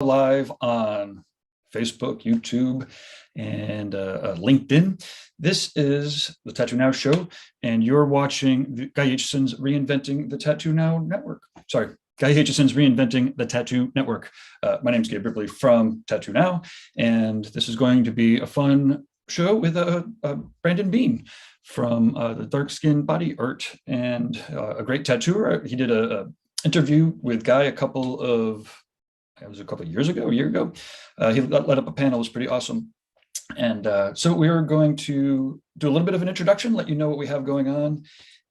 live on Facebook, YouTube, and LinkedIn. This is the Tattoo Now show, and you're watching Guy Aitchison's Reinventing the Tattoo Now Network. Sorry, Guy Aitchison's Reinventing the Tattoo Network. My name is Gabe Ripley from Tattoo Now, and this is going to be a fun show with Brandon Bean from the Dark Skin Body Art, and a great tattooer. He did an interview with Guy a couple of years ago, a year ago. He led up a panel. It was pretty awesome. And so we're going to do a little bit of an introduction, let you know what we have going on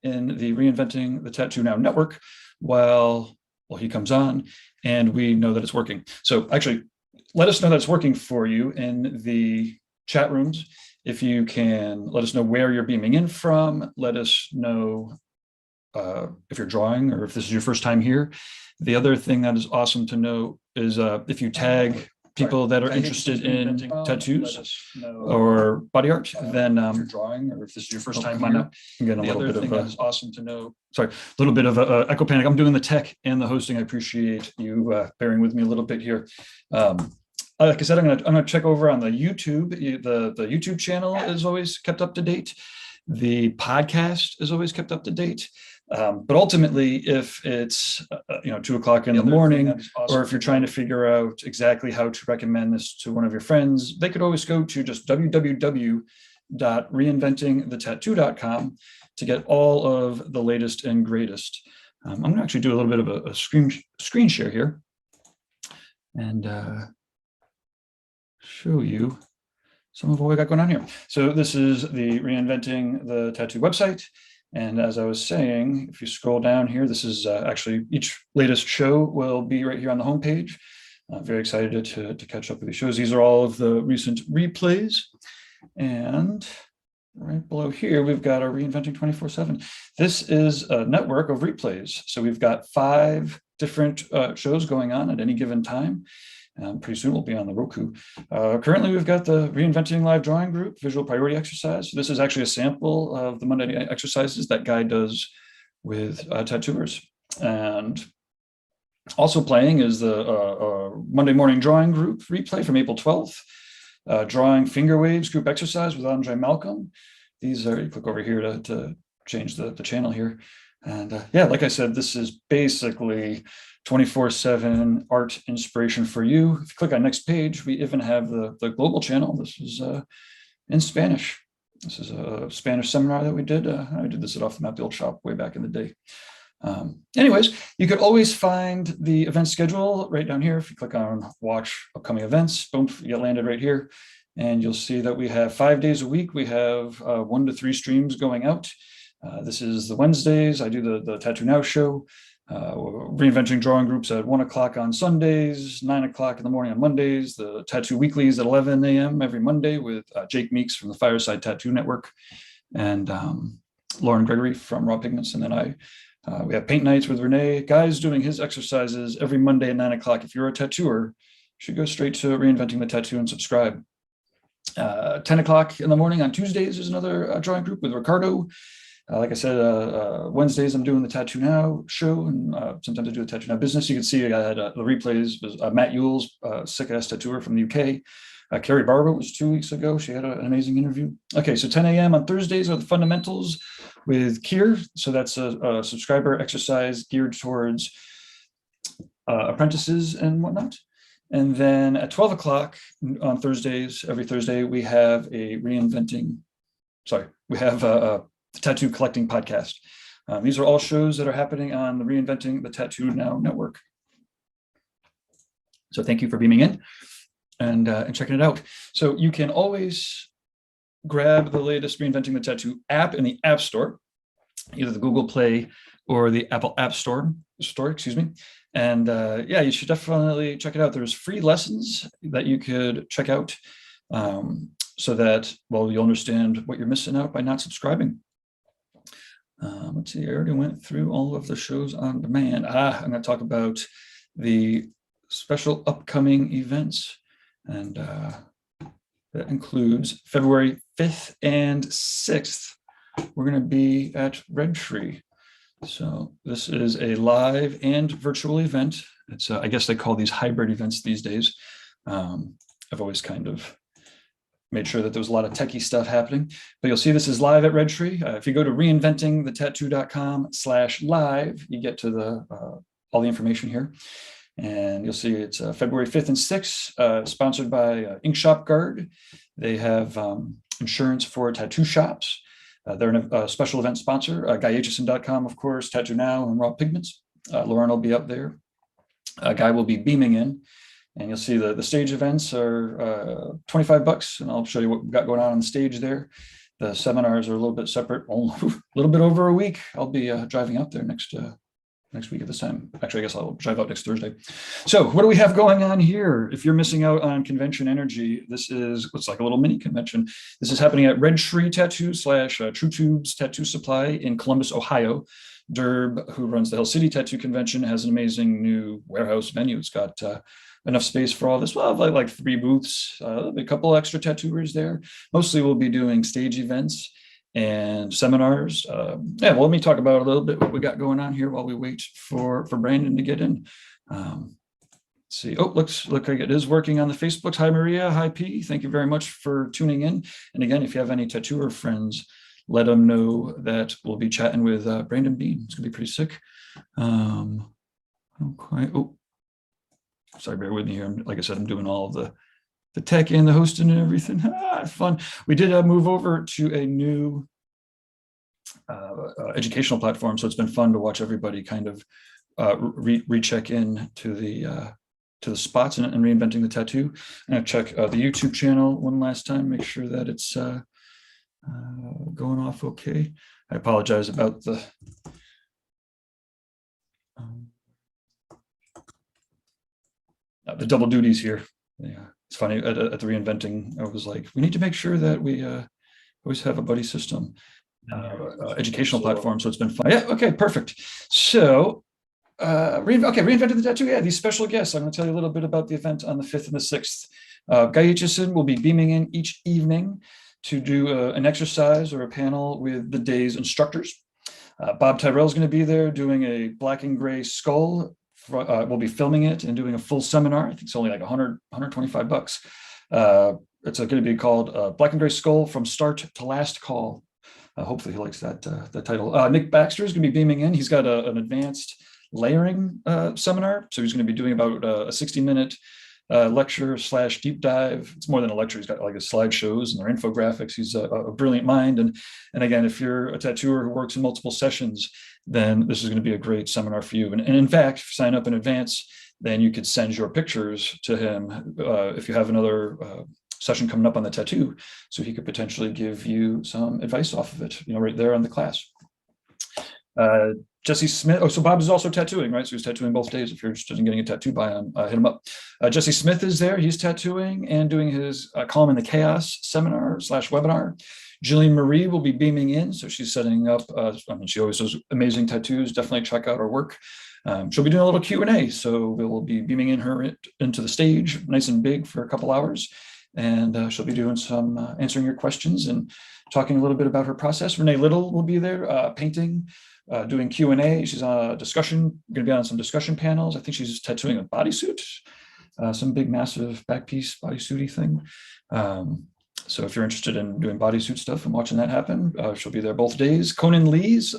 in the Reinventing the Tattoo Now network while he comes on and we know that it's working. So actually, let us know that it's working for you in the chat rooms. If you can let us know where you're beaming in from, let us know if you're drawing or if this is your first time here. The other thing that is awesome to know is if you tag people that are interested in tattoos or body art, then if you're drawing or if this is your first time here, again, a little bit of that is awesome to know. Sorry, a little bit of echo panic. I'm doing the tech and the hosting. I appreciate you bearing with me a little bit here. Like I said, I'm gonna check over on the YouTube. The YouTube channel is always kept up to date. The podcast is always kept up to date. But ultimately, if it's 2 o'clock in the morning, awesome, or if you're trying to figure out exactly how to recommend this to one of your friends, they could always go to just www.reinventingthetattoo.com to get all of the latest and greatest. I'm going to actually do a little bit of a screen share here and show you some of what we got going on here. So this is the Reinventing the Tattoo website. And as I was saying, if you scroll down here, this is actually each latest show will be right here on the homepage. I'm very excited to catch up with these shows. These are all of the recent replays. And right below here, we've got our Reinventing 24/7. This is a network of replays. So we've got 5 different shows going on at any given time. Pretty soon we'll be on the Roku. Currently, we've got the Reinventing Live Drawing Group Visual Priority Exercise. This is actually a sample of the Monday night exercises that Guy does with tattooers. And also playing is the Monday Morning Drawing Group replay from April 12th. Drawing Finger Waves Group Exercise with Andre Malcolm. These are, you click over here to change the channel here. And yeah, like I said, this is basically 24/7 art inspiration for you. If you click on next page, we even have the global channel. This is in Spanish. This is a Spanish seminar that we did. I did this at Off the Map the Old Shop way back in the day. Anyways, you could always find the event schedule right down here. If you click on watch upcoming events, boom, you get landed right here. And you'll see that we have 5 days a week. We have 1 to 3 streams going out. This is the Wednesdays. I do the Tattoo Now show. Reinventing drawing groups at 1 o'clock on Sundays, 9 o'clock in the morning on Mondays, the Tattoo Weeklies at 11 a.m. every Monday with Jake Meeks from the Fireside Tattoo Network and Lauren Gregory from Raw Pigments. And then we have paint nights with Renee. Guy's doing his exercises every Monday at 9 o'clock. If you're a tattooer, you should go straight to Reinventing the Tattoo and subscribe. 10 o'clock in the morning on Tuesdays is another drawing group with Ricardo. Like I said, Wednesdays I'm doing the Tattoo Now show, and sometimes I do the Tattoo Now business. You can see I had the replays. Matt Yule's sick-ass tattooer from the UK. Carrie Barber was 2 weeks ago. She had an amazing interview. Okay, so 10 a.m. on Thursdays are the fundamentals with Kier. So that's a subscriber exercise geared towards apprentices and whatnot. And then at 12 o'clock on Thursdays, every Thursday, we have a Tattoo Collecting Podcast. These are all shows that are happening on the Reinventing the Tattoo Now network. So thank you for beaming in and checking it out. So you can always grab the latest Reinventing the Tattoo app in the App Store, either the Google Play or the Apple App Store, excuse me. And yeah, you should definitely check it out. There's free lessons that you could check out so that, well, you'll understand what you're missing out by not subscribing. Let's see, I already went through all of the shows on demand. I'm going to talk about the special upcoming events. And that includes February 5th and 6th. We're going to be at Red Tree. So this is a live and virtual event. It's I guess they call these hybrid events these days. I've always kind of made sure that there was a lot of techie stuff happening, but you'll see this is live at Red Tree. If you go to reinventingthetattoo.com/live, you get to the all the information here. And you'll see it's February 5th and 6th, sponsored by Ink Shop Guard. They have insurance for tattoo shops. They're a special event sponsor. GuyAitchison.com, of course, Tattoo Now, and Raw Pigments. Lauren will be up there. Guy will be beaming in. And you'll see the stage events are $25, and I'll show you what we've got going on the stage there. The seminars are a little bit separate, a little bit over a week. I'll be driving out there next week at this time. Actually, I guess I'll drive out next Thursday. So what do we have going on here? If you're missing out on convention energy, this is what's like a little mini convention. This is happening at Red Tree Tattoo / True Tubes Tattoo Supply in Columbus, Ohio. Derb, who runs the Hill City Tattoo Convention, has an amazing new warehouse venue. It's got enough space for all this. We'll have like 3 booths, a couple extra tattooers there. Mostly we'll be doing stage events and seminars. Well, let me talk about a little bit what we got going on here while we wait for Brandon to get in. Let's see. Oh, looks like it is working on the Facebooks. Hi, Maria. Hi, P. Thank you very much for tuning in. And again, if you have any tattooer friends, let them know that we'll be chatting with Brandon Bean. It's gonna be pretty sick. Okay. Oh, sorry, bear with me here. Like I said, I'm doing all of the tech and the hosting and everything. Fun. We did move over to a new educational platform, so it's been fun to watch everybody kind of recheck in to the spots and reinventing the tattoo. I'm gonna check the YouTube channel one last time, make sure that it's going off okay. I apologize about the double duties here. Yeah. It's funny, at the reinventing, I was like, we need to make sure that we always have a buddy system, educational platform. So it's been fun. Yeah, okay, perfect. So, reinvented the tattoo. Yeah, these special guests. I'm going to tell you a little bit about the event on the 5th and the 6th. Guy Aitchison will be beaming in each evening to do an exercise or a panel with the day's instructors. Bob Tyrell is going to be there doing a black and gray skull. We'll be filming it and doing a full seminar. I think it's only like $125. It's going to be called Black and Gray Skull from Start to Last Call. Hopefully he likes that title. Nick Baxter is going to be beaming in. He's got an advanced layering seminar. So he's going to be doing about a 60-minute lecture / deep dive. It's more than a lecture. He's got like his slideshows and their infographics. He's a brilliant mind. And again, if you're a tattooer who works in multiple sessions, then this is going to be a great seminar for you. And in fact, if you sign up in advance, then you could send your pictures to him if you have another session coming up on the tattoo, so he could potentially give you some advice off of it, right there on the class. Jesse Smith. Oh, so Bob is also tattooing, right? So he's tattooing both days. If you're interested in getting a tattoo by him, hit him up. Jesse Smith is there. He's tattooing and doing his Calm in the Chaos seminar / webinar. Jillian Marie will be beaming in. So she's setting up, she always does amazing tattoos. Definitely check out her work. She'll be doing a little Q&A. So we'll be beaming in her into the stage, nice and big, for a couple hours. And she'll be doing some answering your questions and talking a little bit about her process. Renee Little will be there painting, doing Q&A. She's on a discussion, going to be on some discussion panels. I think she's tattooing a bodysuit, some big, massive back piece bodysuity thing. So if you're interested in doing bodysuit stuff and watching that happen, she'll be there both days. Conan Lee's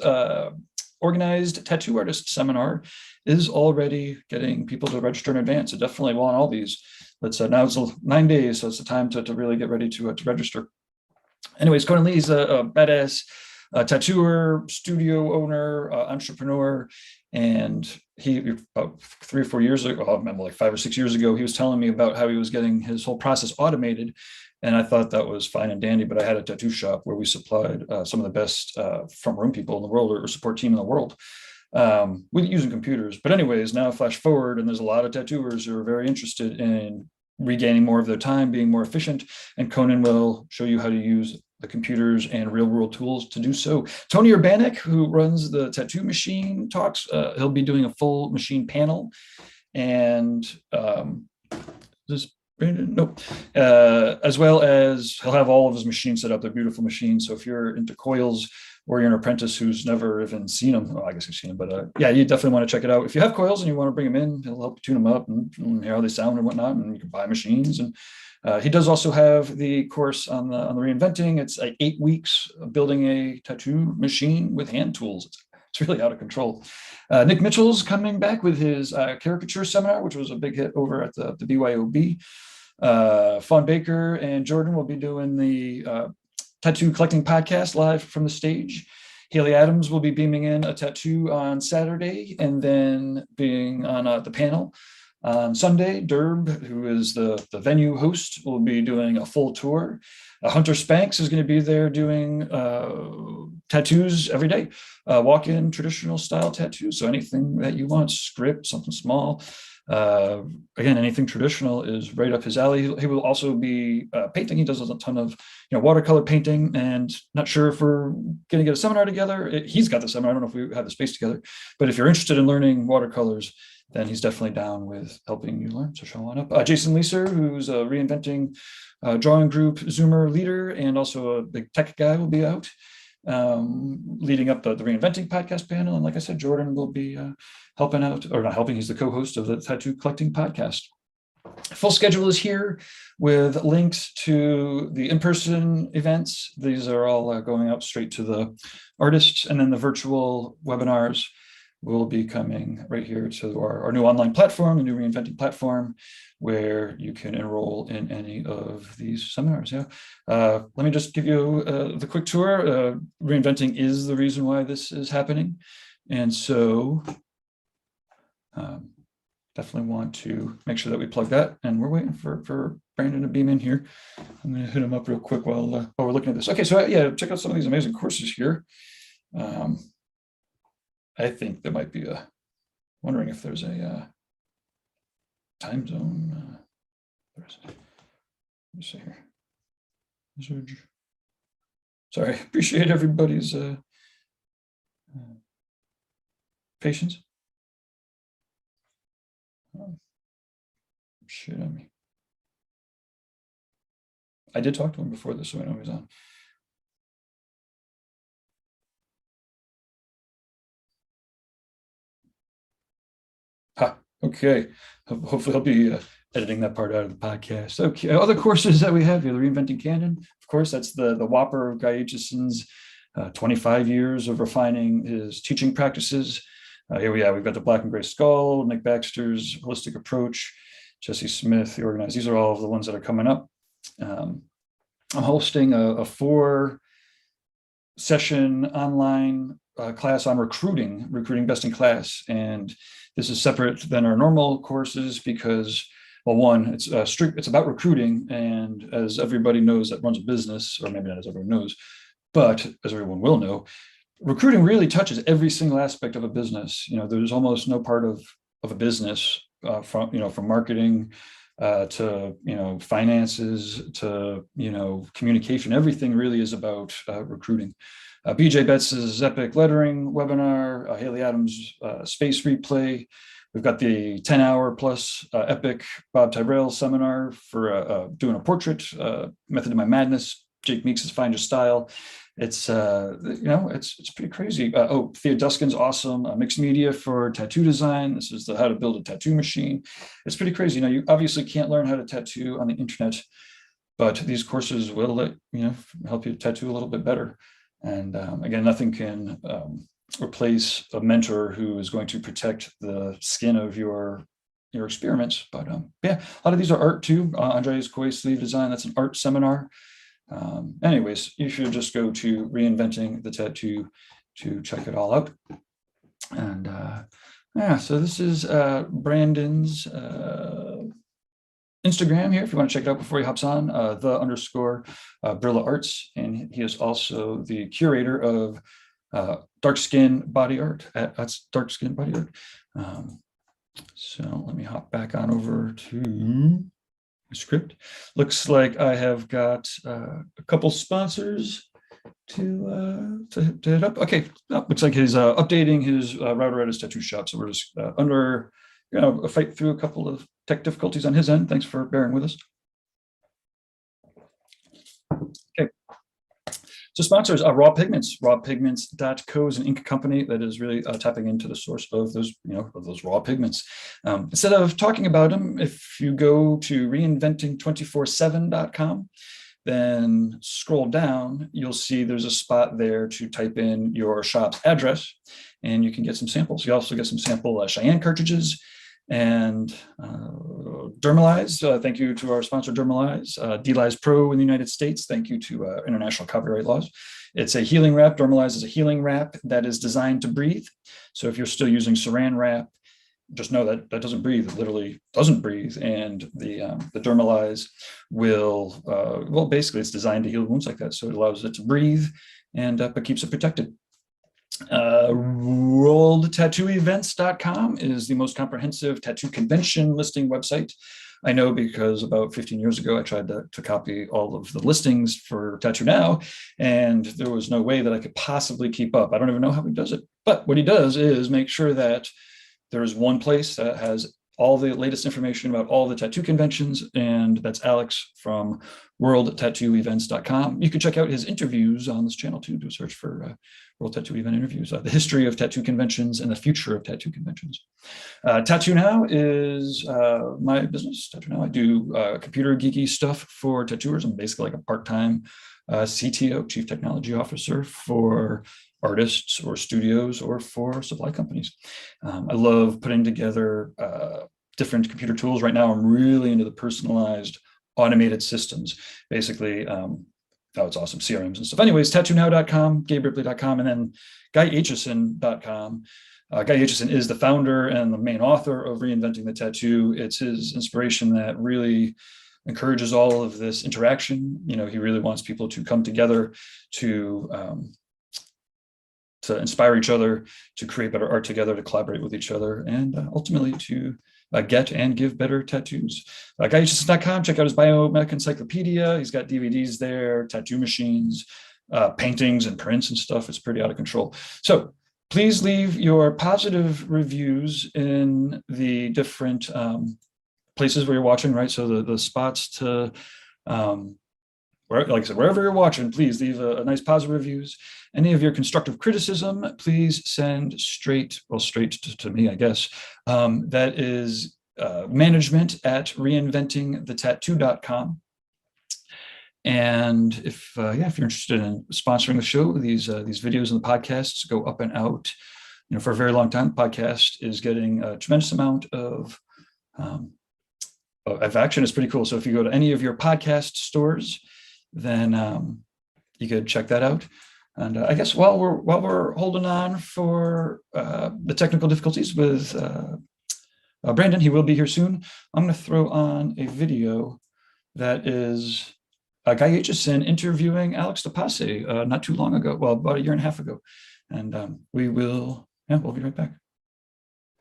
organized tattoo artist seminar is already getting people to register in advance. So definitely want all these. But now it's 9 days, so it's the time to really get ready to register. Anyways, Conan Lee's a badass tattooer, studio owner, entrepreneur, and he about 3 or 4 years ago, I remember like 5 or 6 years ago, he was telling me about how he was getting his whole process automated. And I thought that was fine and dandy, but I had a tattoo shop where we supplied some of the best front room people in the world, or support team in the world, with using computers. But anyways, now flash forward, and there's a lot of tattooers who are very interested in regaining more of their time, being more efficient, and Conan will show you how to use the computers and real world tools to do so. Tony Urbanek, who runs the Tattoo Machine Talks, he'll be doing a full machine panel. And this Brandon? Nope. As well as he'll have all of his machines set up. They're beautiful machines. So if you're into coils or you're an apprentice who's never even seen them. Well, I guess you've seen them, but yeah, you definitely want to check it out. If you have coils and you want to bring them in, he'll help tune them up and hear how they sound and whatnot, and you can buy machines. And he does also have the course on the reinventing. It's like 8 weeks of building a tattoo machine with hand tools. It's really out of control. Nick Mitchell's coming back with his caricature seminar, which was a big hit over at the BYOB. Fawn Baker and Jordan will be doing the tattoo collecting podcast live from the stage. Haley Adams will be beaming in a tattoo on Saturday and then being on the panel on Sunday. Derb, who is the venue host, will be doing a full tour. Hunter Spanks is going to be there doing tattoos every day, walk-in traditional style tattoos. So anything that you want, script, something small. Again, anything traditional is right up his alley. He will also be painting. He does a ton of watercolor painting, and not sure if we're going to get a seminar together. He's got the seminar. I don't know if we have the space together, but if you're interested in learning watercolors, then he's definitely down with helping you learn. So show on up. Jason Leeser, who's a reinventing drawing group Zoomer leader and also a big tech guy, will be out leading up the reinventing podcast panel. And like I said, Jordan will be helping out, or not helping, he's the co-host of the tattoo collecting podcast. Full schedule is here with links to the in-person events. These are all going out straight to the artists, and then the virtual webinars will be coming right here to our new online platform, the new reinventing platform, where you can enroll in any of these seminars. Yeah. Let me just give you the quick tour. Reinventing is the reason why this is happening. And so definitely want to make sure that we plug that. And we're waiting for Brandon to beam in here. I'm going to hit him up real quick while we're looking at this. Okay, so yeah, check out some of these amazing courses here. I think there might be wondering if there's a time zone. Let me see here. Sorry, appreciate everybody's patience. Shit on me. I did talk to him before this, so I know he's on. Okay, hopefully I'll be editing that part out of the podcast. Okay, other courses that we have here, the Reinventing Canon. Of course, that's the Whopper of Guy Aitchison's 25 years of refining his teaching practices. Here we've got the Black and Gray Skull, Nick Baxter's Holistic Approach, Jesse Smith, The Organized. These are all of the ones that are coming up. I'm hosting a 4-session online class on recruiting best in class. And this is separate than our normal courses because, well, one, it's about recruiting. And as everybody knows that runs a business, or maybe not as everyone knows, but as everyone will know, recruiting really touches every single aspect of a business. There's almost no part of a business from marketing to finances to communication. Everything really is about recruiting. BJ Betts' Epic Lettering webinar, Haley Adams' Space Replay. We've got the 10-hour plus Epic Bob Tyrell seminar for doing a portrait, Method of My Madness, Jake Meeks' Find Your Style. It's it's pretty crazy. Thea Duskin's awesome mixed media for tattoo design. This is how to build a tattoo machine. It's pretty crazy. You obviously can't learn how to tattoo on the internet, but these courses will help you tattoo a little bit better. And again, nothing can replace a mentor who is going to protect the skin of your experiments. But yeah, a lot of these are art too. Andre's Koi sleeve design, that's an art seminar. Anyways, you should just go to Reinventing the Tattoo to check it all out. And yeah, so this is Brandon's Instagram here, if you want to check it out before he hops on, _Brilla Arts. And he is also the curator of Dark Skin Body Art. That's Dark Skin Body Art. So let me hop back on over to script. Looks like I have got a couple sponsors to hit up. Okay, looks like he's updating his router at his tattoo shop. So we're just under a fight through a couple of tech difficulties on his end. Thanks for bearing with us. Okay. So sponsors are Raw Pigments. Rawpigments.co is an ink company that is really tapping into the source of those, of those raw pigments. Instead of talking about them, if you go to reinventing247.com, then scroll down, you'll see there's a spot there to type in your shop's address, and you can get some samples. You also get some sample Cheyenne cartridges and Dermalize. Thank you to our sponsor, Dermalize. D-Lize Pro in the United States. Thank you to international copyright laws. It's a healing wrap. Dermalize is a healing wrap that is designed to breathe. So if you're still using saran wrap, just know that that doesn't breathe. It literally doesn't breathe. And the Dermalize will, well, basically it's designed to heal wounds like that. So it allows it to breathe and but keeps it protected. WorldTattooEvents.com is the most comprehensive tattoo convention listing website. I know because about 15 years ago, I tried to copy all of the listings for Tattoo Now, and there was no way that I could possibly keep up. I don't even know how he does it. But what he does is make sure that there is one place that has all the latest information about all the tattoo conventions, and that's Alex from WorldTattooEvents.com. You can check out his interviews on this channel too. Do a search for World Tattoo Event Interviews, the history of tattoo conventions and the future of tattoo conventions. Tattoo Now is my business. Tattoo Now, I do computer geeky stuff for tattooers. I'm basically like a part-time CTO, Chief Technology Officer, for artists or studios or for supply companies. I love putting together different computer tools. Right now, I'm really into the personalized automated systems. Basically, oh, it's awesome, CRMs and stuff. Anyways, tattoonnow.com, GabeRipley.com, and then GuyAitchison.com. Guy Aitchison is the founder and the main author of Reinventing the Tattoo. It's his inspiration that really encourages all of this interaction. He really wants people to come together to inspire each other, to create better art together, to collaborate with each other, and ultimately to get and give better tattoos. GuyAitchison.com, check out his biomedical encyclopedia. He's got DVDs there, tattoo machines, paintings and prints and stuff. It's pretty out of control. So please leave your positive reviews in the different places where you're watching, right? So the spots to, like I said, wherever you're watching, please leave a nice positive reviews. Any of your constructive criticism, please send straight to me, I guess. That is management@reinventingthetattoo.com. And if you're interested in sponsoring the show, these videos and the podcasts go up and out. For a very long time, the podcast is getting a tremendous amount of action. It's pretty cool. So if you go to any of your podcast stores, then you could check that out. And I guess while we're holding on for the technical difficulties with Brandon, he will be here soon. I'm going to throw on a video that is Guy Aitchison interviewing Alex DePasse not too long ago, well, about a year and a half ago. And we'll be right back.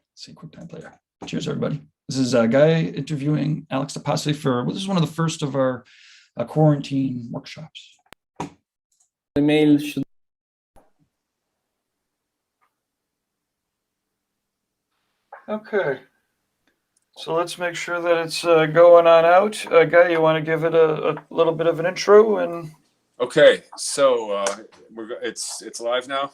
Let's see, QuickTime Player. Cheers, everybody. This is Guy interviewing Alex DePasse this is one of the first of our quarantine workshops. The mail should. Okay, so let's make sure that it's going on out. Guy, you want to give it a little bit of an intro? And okay, so it's live now.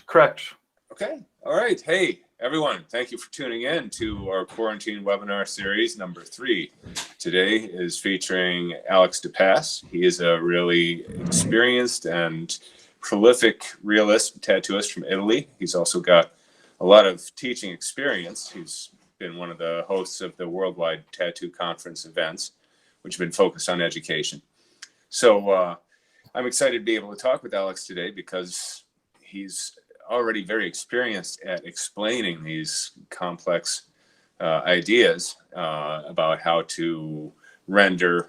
Correct. Okay, all right. Hey, everyone, thank you for tuning in to our quarantine webinar series number 3. Today is featuring Alex DePasse. He is a really experienced and prolific realist tattooist from Italy. He's also got a lot of teaching experience. He's been one of the hosts of the Worldwide Tattoo Conference events, which have been focused on education. So I'm excited to be able to talk with Alex today because he's already very experienced at explaining these complex ideas about how to render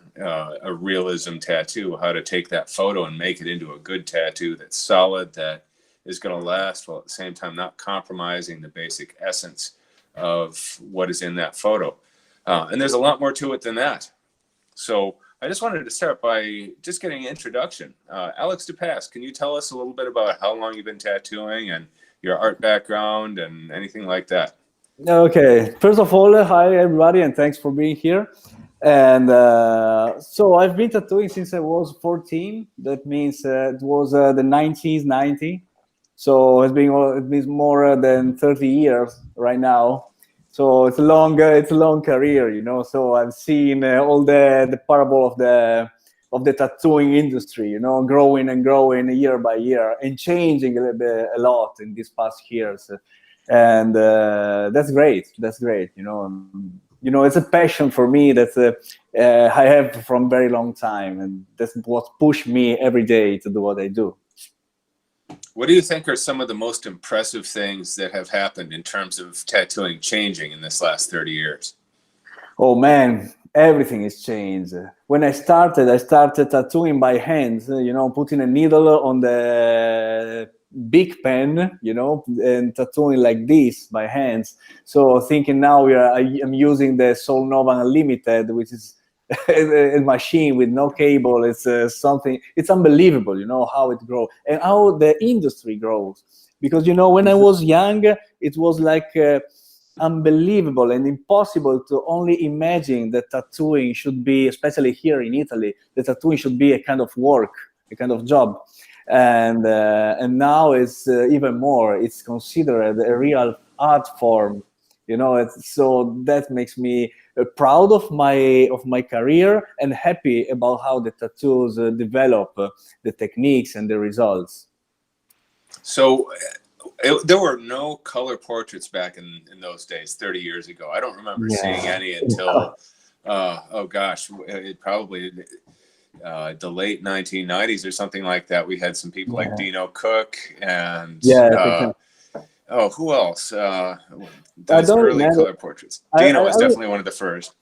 a realism tattoo, how to take that photo and make it into a good tattoo that's solid, that is going to last, while at the same time not compromising the basic essence of what is in that photo. And there's a lot more to it than that. So I just wanted to start by just getting an introduction. Alex DePasse, can you tell us a little bit about how long you've been tattooing and your art background and anything like that? Okay, first of all, hi everybody, and thanks for being here. And so I've been tattooing since I was 14. That means it was the 1990. So it's been more than 30 years right now. So it's a long career, you know. So I've seen all the parable of the tattooing industry, you know, growing and growing year by year and changing a lot in these past years. And that's great. That's great, you know. You know, it's a passion for me that I have from very long time, and that's what pushed me every day to do what I do. What do you think are some of the most impressive things that have happened in terms of tattooing changing in this last 30 years? Oh man, everything has changed. When I started tattooing by hand, you know, putting a needle on the big pen, you know, and tattooing like this by hands. So thinking now I'm using the Soul Nova Unlimited, which is a machine with no cable. It's something, it's unbelievable, you know, how it grows and how the industry grows. Because, you know, when I was young, it was like unbelievable and impossible to only imagine that tattooing should be, especially here in Italy, that tattooing should be a kind of work, a kind of job. And now it's even more, it's considered a real art form. You know, so that makes me proud of my career and happy about how the tattoos develop, the techniques and the results. So there were no color portraits back in those days, 30 years ago. I don't remember seeing any until, oh gosh, it probably the late 1990s or something like that. We had some people like Dino Cook and oh, who else? Those early color portraits. Dino was definitely one of the first.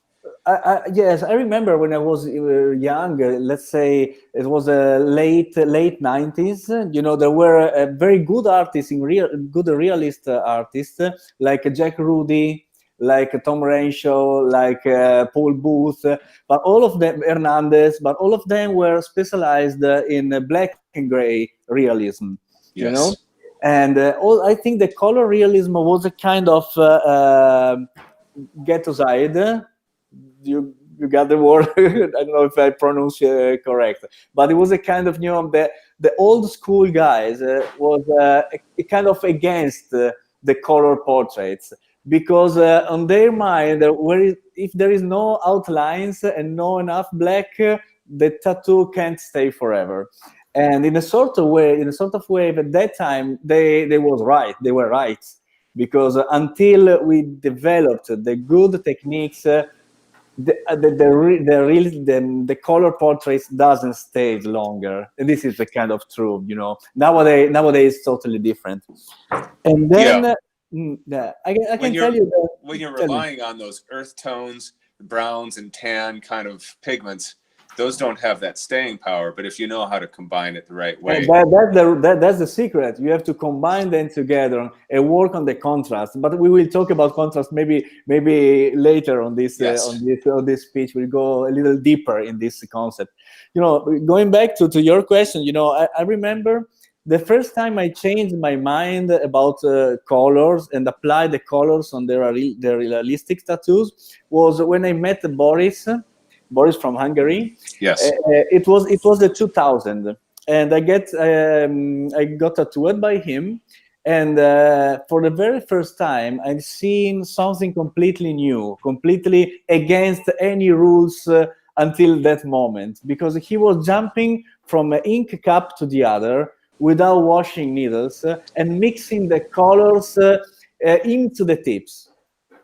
Yes, I remember when I was young. Let's say it was late 90s. You know, there were very good artists, good realist artists like Jack Rudy, like Tom Renshaw, like Paul Booth, but all of them, Hernandez, but all of them were specialized in black and gray realism. Yes. You know. And I think the color realism was a kind of ghetto side. You got the word. I don't know if I pronounce correct, but it was a kind of, you know, the old school guys was a kind of against the color portraits, because on their mind, if there is no outlines and no enough black, the tattoo can't stay forever. And in a sort of way, at that time, they were right, because until we developed the good techniques, the color portraits doesn't stay longer. And this is the kind of truth, you know. Nowadays, it's totally different. And then I can tell you that when you're relying on those earth tones, browns and tan kind of pigments, those don't have that staying power. But if you know how to combine it the right way, that's the secret. You have to combine them together and work on the contrast. But we will talk about contrast maybe later on this on this speech. We'll go a little deeper in this concept. You know, going back to your question, you know, I remember the first time I changed my mind about colors and applied the colors on the realistic tattoos was when I met Boris from Hungary. Yes. It was the 2000, and I got tattooed by him, and for the very first time, I've seen something completely new, completely against any rules until that moment, because he was jumping from an ink cup to the other without washing needles and mixing the colors into the tips.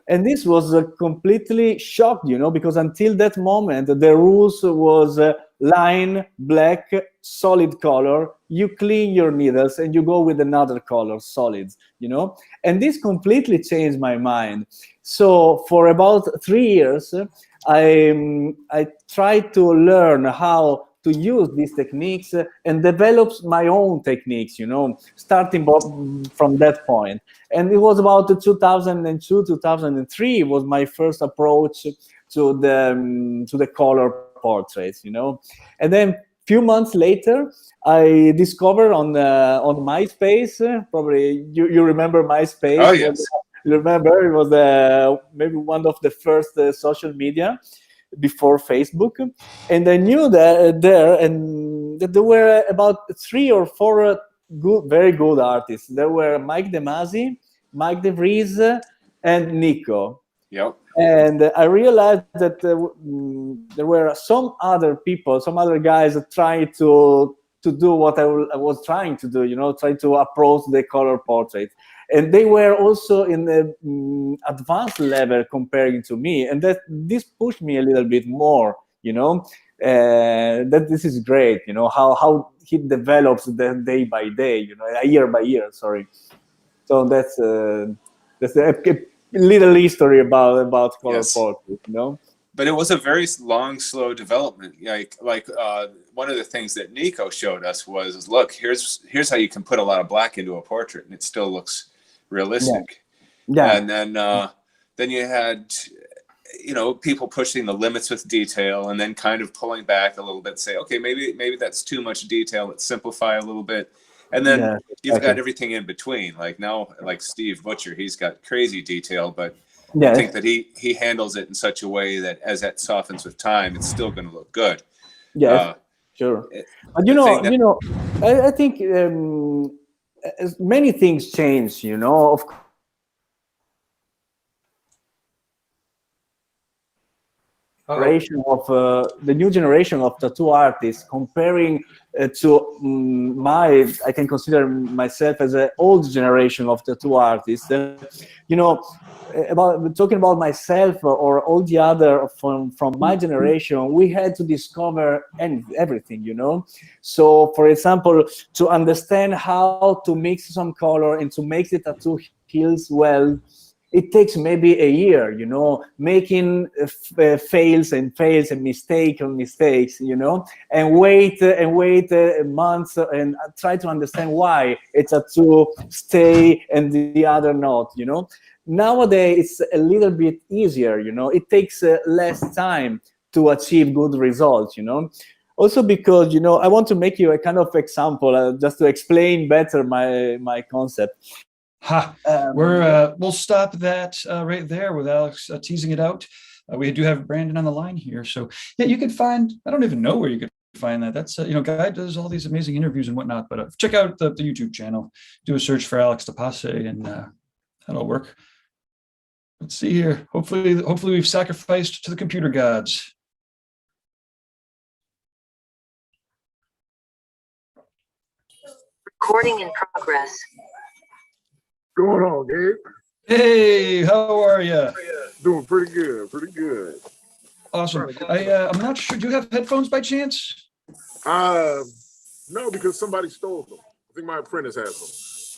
And this was completely shocked, you know, because until that moment, the rules was line, black, solid color. You clean your needles and you go with another color, solids, you know. And this completely changed my mind. So for about 3 years, I tried to learn how to use these techniques and develop my own techniques, you know, starting from that point. And it was about 2002, 2003 was my first approach to the color portraits, you know. And then few months later, I discovered on MySpace, probably you remember MySpace. Oh, yes. You remember, it was maybe one of the first social media. before Facebook, and I knew that there were about 3 or 4 very good artists. There were Mike DeMasi, Mike DeVries, and Nico. Yep. And I realized that there were some other people, some other guys that tried to do what I was trying to do, try to approach the color portrait. And they were also in the advanced level comparing to me. And this pushed me a little bit more, that this is great, how he develops day by day, year by year, sorry. So that's a little history about color portrait, But it was a very long, slow development. Like one of the things that Nico showed us was, look, here's how you can put a lot of black into a portrait and it still looks realistic. Yeah. And then you had, people pushing the limits with detail and then kind of pulling back a little bit, say, okay, maybe that's too much detail. Let's simplify a little bit. And then you've got everything in between. Like now, like Steve Butcher, he's got crazy detail, but I think that he handles it in such a way that as that softens with time, it's still going to look good. Yeah, sure. But I think many things change. Of the new generation of tattoo artists comparing to I can consider myself as an old generation of tattoo artists. About talking about myself or all the other from my generation, we had to discover everything, So, for example, to understand how to mix some color and to make the tattoo heals well, it takes maybe a year, making fails and mistakes on mistakes, and wait months and try to understand why a tattoo stay and the other not, Nowadays, it's a little bit easier, It takes less time to achieve good results, Also because, I want to make you a kind of example just to explain better my concept. We'll stop that right there with Alex teasing it out. We do have Brandon on the line here, so yeah, you can find. I don't even know where you could find that. That's Guy does all these amazing interviews and whatnot. But check out the YouTube channel. Do a search for Alex DePasse, and that'll work. Let's see here. Hopefully we've sacrificed to the computer gods. Recording in progress. Going on, Gabe? Hey, how are you? Doing pretty good. Awesome. I'm not sure. Do you have headphones by chance? No, because somebody stole them. I think my apprentice has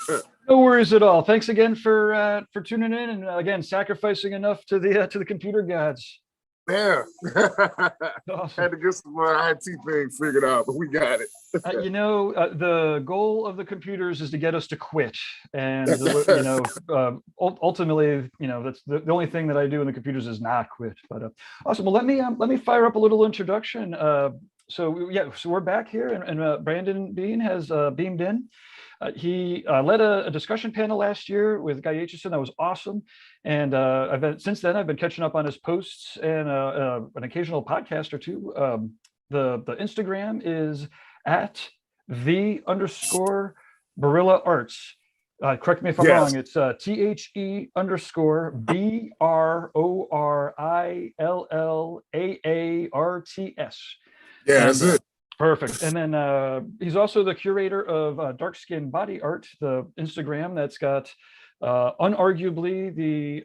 them. No worries at all. Thanks again for tuning in and again sacrificing enough to the computer gods. Yeah. Awesome. Had to get some IT things figured out, but we got it. The goal of the computers is to get us to quit, and ultimately, that's the only thing that I do in the computers is not quit. But awesome. Well, let me fire up a little introduction. So we're back here, and Brandon Bean has beamed in. He led a discussion panel last year with Guy Aitchison. That was awesome. And since then I've been catching up on his posts and an occasional podcast or two. The Instagram is at @the_Barilla Arts. Correct me if I'm wrong. It's THE_BRORILLAARTS. Yeah, that's it. Perfect. And then he's also the curator of Dark Skin Body Art, the Instagram that's got unarguably the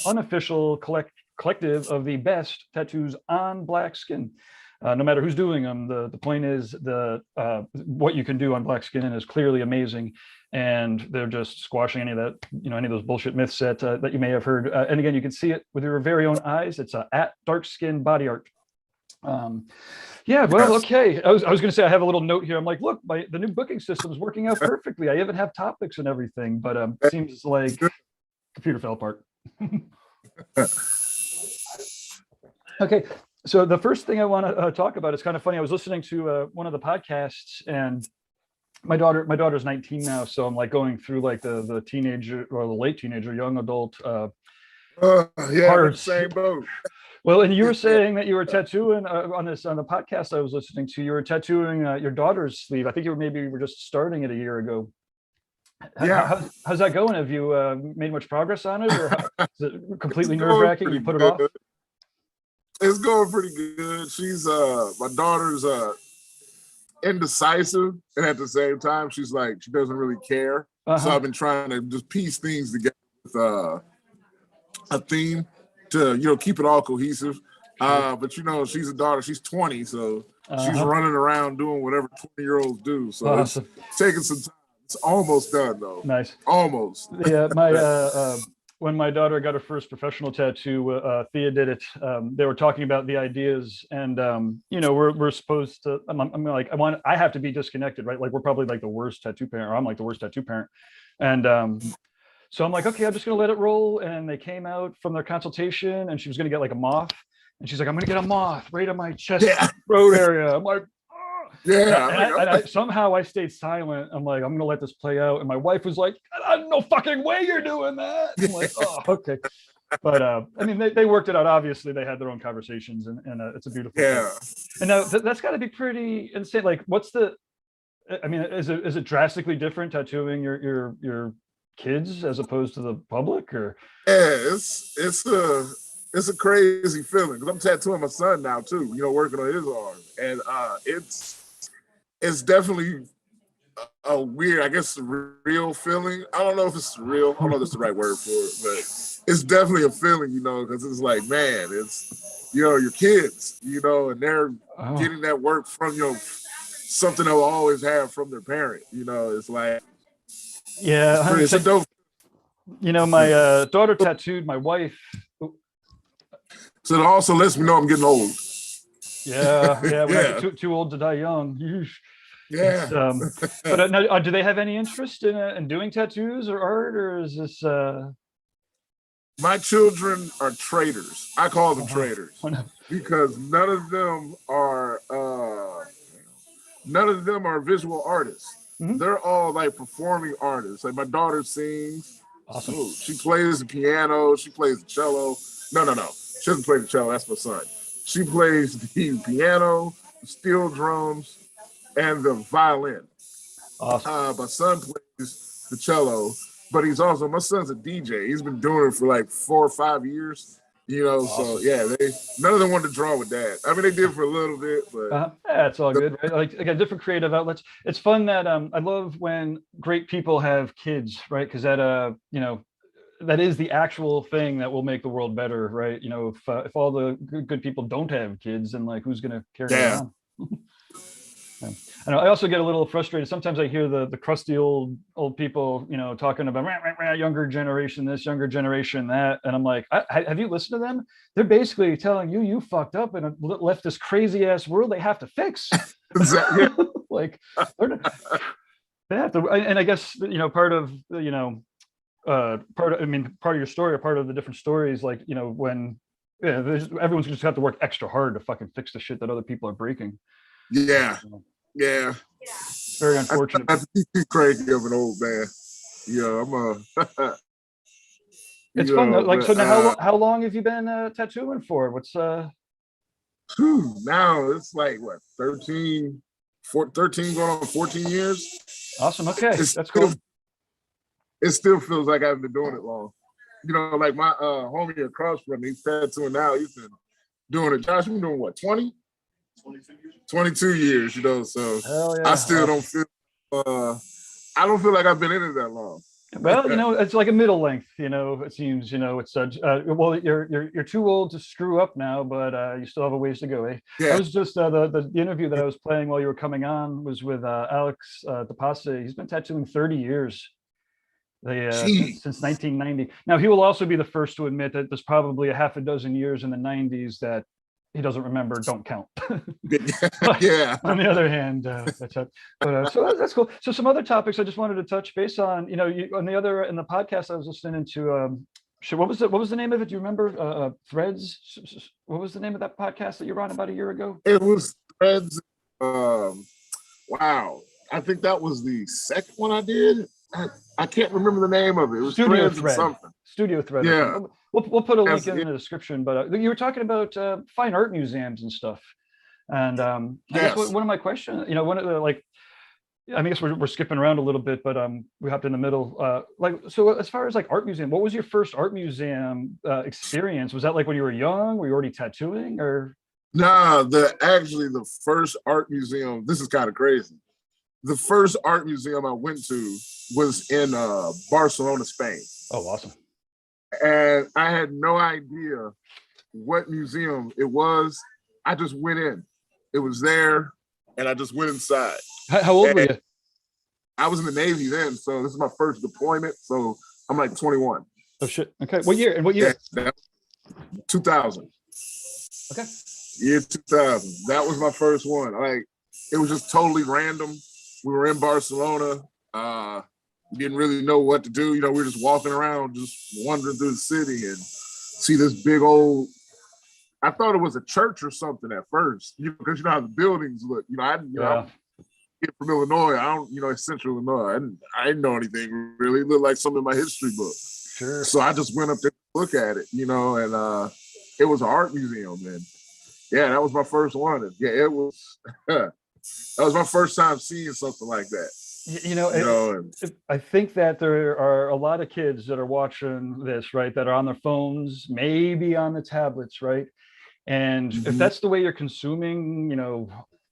unofficial collective of the best tattoos on black skin. No matter who's doing them, the point is what you can do on black skin is clearly amazing, and they're just squashing any of that, any of those bullshit myths that you may have heard. And again, you can see it with your very own eyes. It's at Dark Skin Body Art. Okay. I was going to say I have a little note here. I'm like, look, the new booking system is working out perfectly. I even have topics and everything, but seems like computer fell apart. Okay, so the first thing I want to talk about is kind of funny. I was listening to one of the podcasts, and my daughter's 19 now, so I'm like going through like the teenager or the late teenager, young adult. Same boat. Well, and you were saying that you were tattooing on the podcast I was listening to. You were tattooing your daughter's sleeve. I think you were just starting it a year ago. Yeah. How's that going? Have you made much progress on it, or is it completely It's going nerve-wracking and pretty you put it good. off? It's going pretty good. She's my daughter's indecisive, and at the same time, she's like she doesn't really care. So I've been trying to just piece things together with a theme to keep it all cohesive. But she's a daughter. She's 20, so she's running around doing whatever 20-year-olds do. So it's taking some time. It's almost done though. Nice. Almost. Yeah, my when my daughter got her first professional tattoo, Thea did it. They were talking about the ideas, and we're supposed to. I'm like, I have to be disconnected, right? Like we're probably like the worst tattoo parent, or I'm like the worst tattoo parent, and so I'm like, okay, I'm just gonna let it roll. And they came out from their consultation, and she was gonna get like a moth, and she's like, I'm gonna get a moth right on my chest throat area. I'm like. And somehow I stayed silent. I'm like, I'm gonna let this play out. And my wife was like, no fucking way you're doing that. I'm like, oh, okay. But I mean, they worked it out. Obviously, they had their own conversations, and it's a beautiful thing. And now that's got to be pretty insane. Like, I mean, is it drastically different tattooing your kids as opposed to the public, or? Yeah, it's a crazy feeling because I'm tattooing my son now too. Working on his arm, and it's definitely a weird, I guess, real feeling. I don't know if it's real. I don't know if that's the right word for it, but it's definitely a feeling, because it's like, man, it's, your kids, and they're getting that work from, something they'll always have from their parent, it's like, it's a dope. My daughter tattooed my wife. So it also lets me know I'm getting old. Yeah, we're too old to die young. Yeah. But now, do they have any interest in doing tattoos or art, or is this? My children are traders. I call them traders because none of them are visual artists. Mm-hmm. They're all like performing artists. Like my daughter sings. Awesome. She plays the piano. She plays the cello. No. She doesn't play the cello. That's my son. She plays the piano, the steel drums, and the violin. Awesome. My son plays the cello, but my son's a DJ. He's been doing it for like 4 or 5 years, awesome. So yeah, none of them wanted to draw with dad. I mean, they did for a little bit, but it's all good, right? Like, again, different creative outlets. It's fun that I love when great people have kids, right? Because that that is the actual thing that will make the world better, right? If all the good people don't have kids, then like who's gonna carry it on? And I also get a little frustrated. Sometimes I hear the crusty old people, talking about younger generation this, younger generation that, and I'm like, have you listened to them? They're basically telling you fucked up and left this crazy ass world they have to fix. Exactly. Like they have to, and I guess part of part of your story, or part of the different stories, like when everyone's just have to work extra hard to fucking fix the shit that other people are breaking. Yeah. Very unfortunate. I'm too crazy of an old man. I'm it's fun though. Like, so now how long have you been tattooing for? What's now it's like what, 13 going on 14 years. Awesome. Okay, that's cool. It still feels like I haven't been doing it long. Like my homie across from me, he's tattooing now. He's been doing it. Josh, you've been doing what, 20? 22 years, so I still don't feel I don't feel like I've been in it that long. Well, it's like a middle length, it seems, it's well, you're too old to screw up now, but you still have a ways to go, eh? Yeah. I was just the interview that I was playing while you were coming on was with Alex DePasse. He's been tattooing 30 years. Since 1990. Now, he will also be the first to admit that there's probably a half a dozen years in the 90s that he doesn't remember, don't count. Yeah. On the other hand, that's it. But so that's cool. So some other topics I just wanted to touch base on. In the podcast I was listening to. What was the name of it? Do you remember? Threads. What was the name of that podcast that you were on about a year ago? It was Threads. Wow, I think that was the second one I did. I can't remember the name of it. It was Studio Threads Thread. or something. Studio Thread. Yeah. we'll put a link Yes, in the description, but you were talking about fine art museums and stuff. And I guess Yes. one of my questions, you know, one of the like, I guess we're skipping around a little bit, but we hopped in the middle. Like, so as far as like art museum, what was your first art museum experience? Was that like when you were young? Were you already tattooing or? Nah, actually the first art museum, this is kind of crazy. The first art museum I went to was in Barcelona, Spain. Oh, awesome. And I had no idea what museum it was. I just went in. It was there, and I just went inside. How old were you? I was in the Navy then, so this is my first deployment. So I'm like 21. Oh shit. Okay. What year? And what year? 2000. Okay. Year 2000. That was my first one. Like, it was just totally random. We were in Barcelona. We didn't really know what to do. You know, we were just walking around, just wandering through the city and see this big old, I thought it was a church or something at first, because you know how the buildings look. You know, I'm from Illinois. I don't, you know, it's central Illinois. I didn't know anything really. It looked like something in my history book. Sure. So I just went up there to look at it, you know, and it was an art museum. And yeah, that was my first one. And yeah, it was, that was my first time seeing something like that. You know, I think that there are a lot of kids that are watching this, right, that are on their phones, maybe on the tablets, right? And if that's the way you're consuming, you know,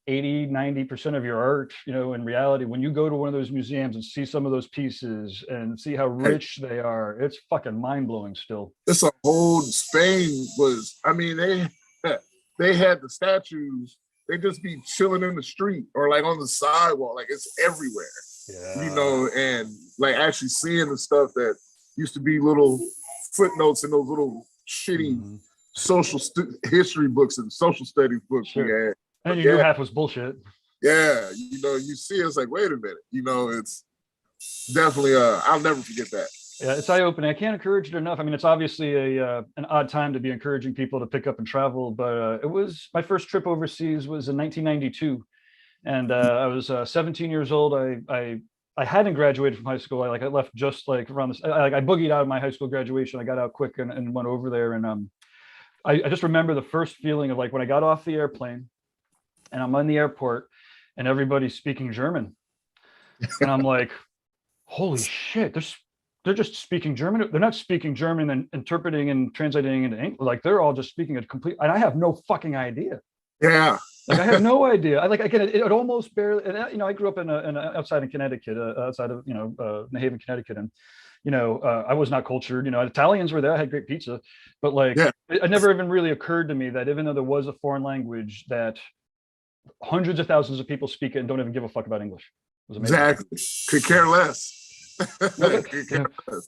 80–90% of your art, you know, in reality, when you go to one of those museums and see some of those pieces and see how rich they are, it's fucking mind-blowing still. It's a whole Spain was, I mean, they had the statues, they just be chilling in the street or like on the sidewalk, like it's everywhere. Yeah. You know, and like actually seeing the stuff that used to be little footnotes in those little shitty social history books and social studies books we had. And you knew half was bullshit. Yeah, you know, you see it's like, wait a minute, you know, it's definitely I'll never forget that. Yeah, it's eye-opening. I can't encourage it enough. I mean, it's obviously an odd time to be encouraging people to pick up and travel, but it was, my first trip overseas was in 1992. And I was 17 years old. I hadn't graduated from high school. I left just like around this. I boogied out of my high school graduation. I got out quick and went over there. And I just remember the first feeling of like when I got off the airplane and I'm on the airport and everybody's speaking German. And I'm like, holy shit, they're just speaking German. They're not speaking German and interpreting and translating into English. Like they're all just speaking a complete, and I have no fucking idea. Yeah. Like I have no idea. It almost barely. And you know, I grew up in outside in Connecticut, outside of New Haven, Connecticut, and you know, I was not cultured. You know, Italians were there. I had great pizza, but like, it never even really occurred to me that even though there was a foreign language, that hundreds of thousands of people speak it and don't even give a fuck about English. It was amazing. Exactly. Could care less.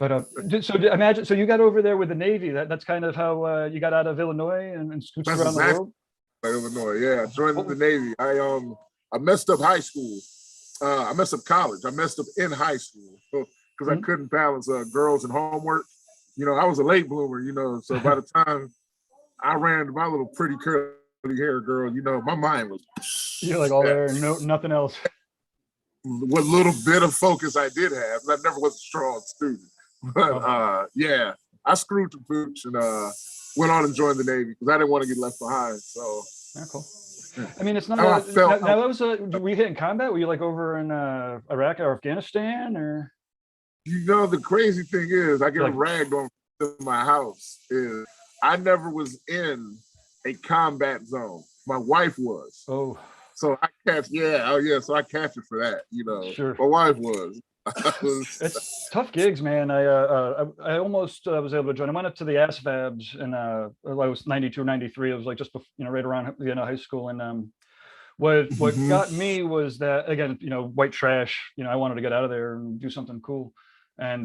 But so imagine. So you got over there with the Navy. That's kind of how you got out of Illinois and scooched around the world. Illinois, yeah. I joined the Navy. I messed up high school. I messed up college. I messed up in high school because I couldn't balance girls and homework. You know, I was a late bloomer. You know, so by the time I ran to my little pretty curly hair girl, you know, my mind was. You're like all there, no, nothing else. What little bit of focus I did have, I never was a strong student. But yeah, I screwed the pooch and went on and joined the Navy because I didn't want to get left behind. So yeah, cool. I mean, it's not. Now that was were you hit in combat? Were you like over in Iraq or Afghanistan or? You know, the crazy thing is, I get ragged on my house. Is I never was in a combat zone. My wife was. Oh. So I catch, so I catch it for that, you know. Sure. My wife was. It's tough gigs, man. I almost was able to join. I went up to the ASVABs and I was 92 or 93. It was like just before, you know, right around the end of high school. And what got me was that, again, you know, white trash. You know, I wanted to get out of there and do something cool. And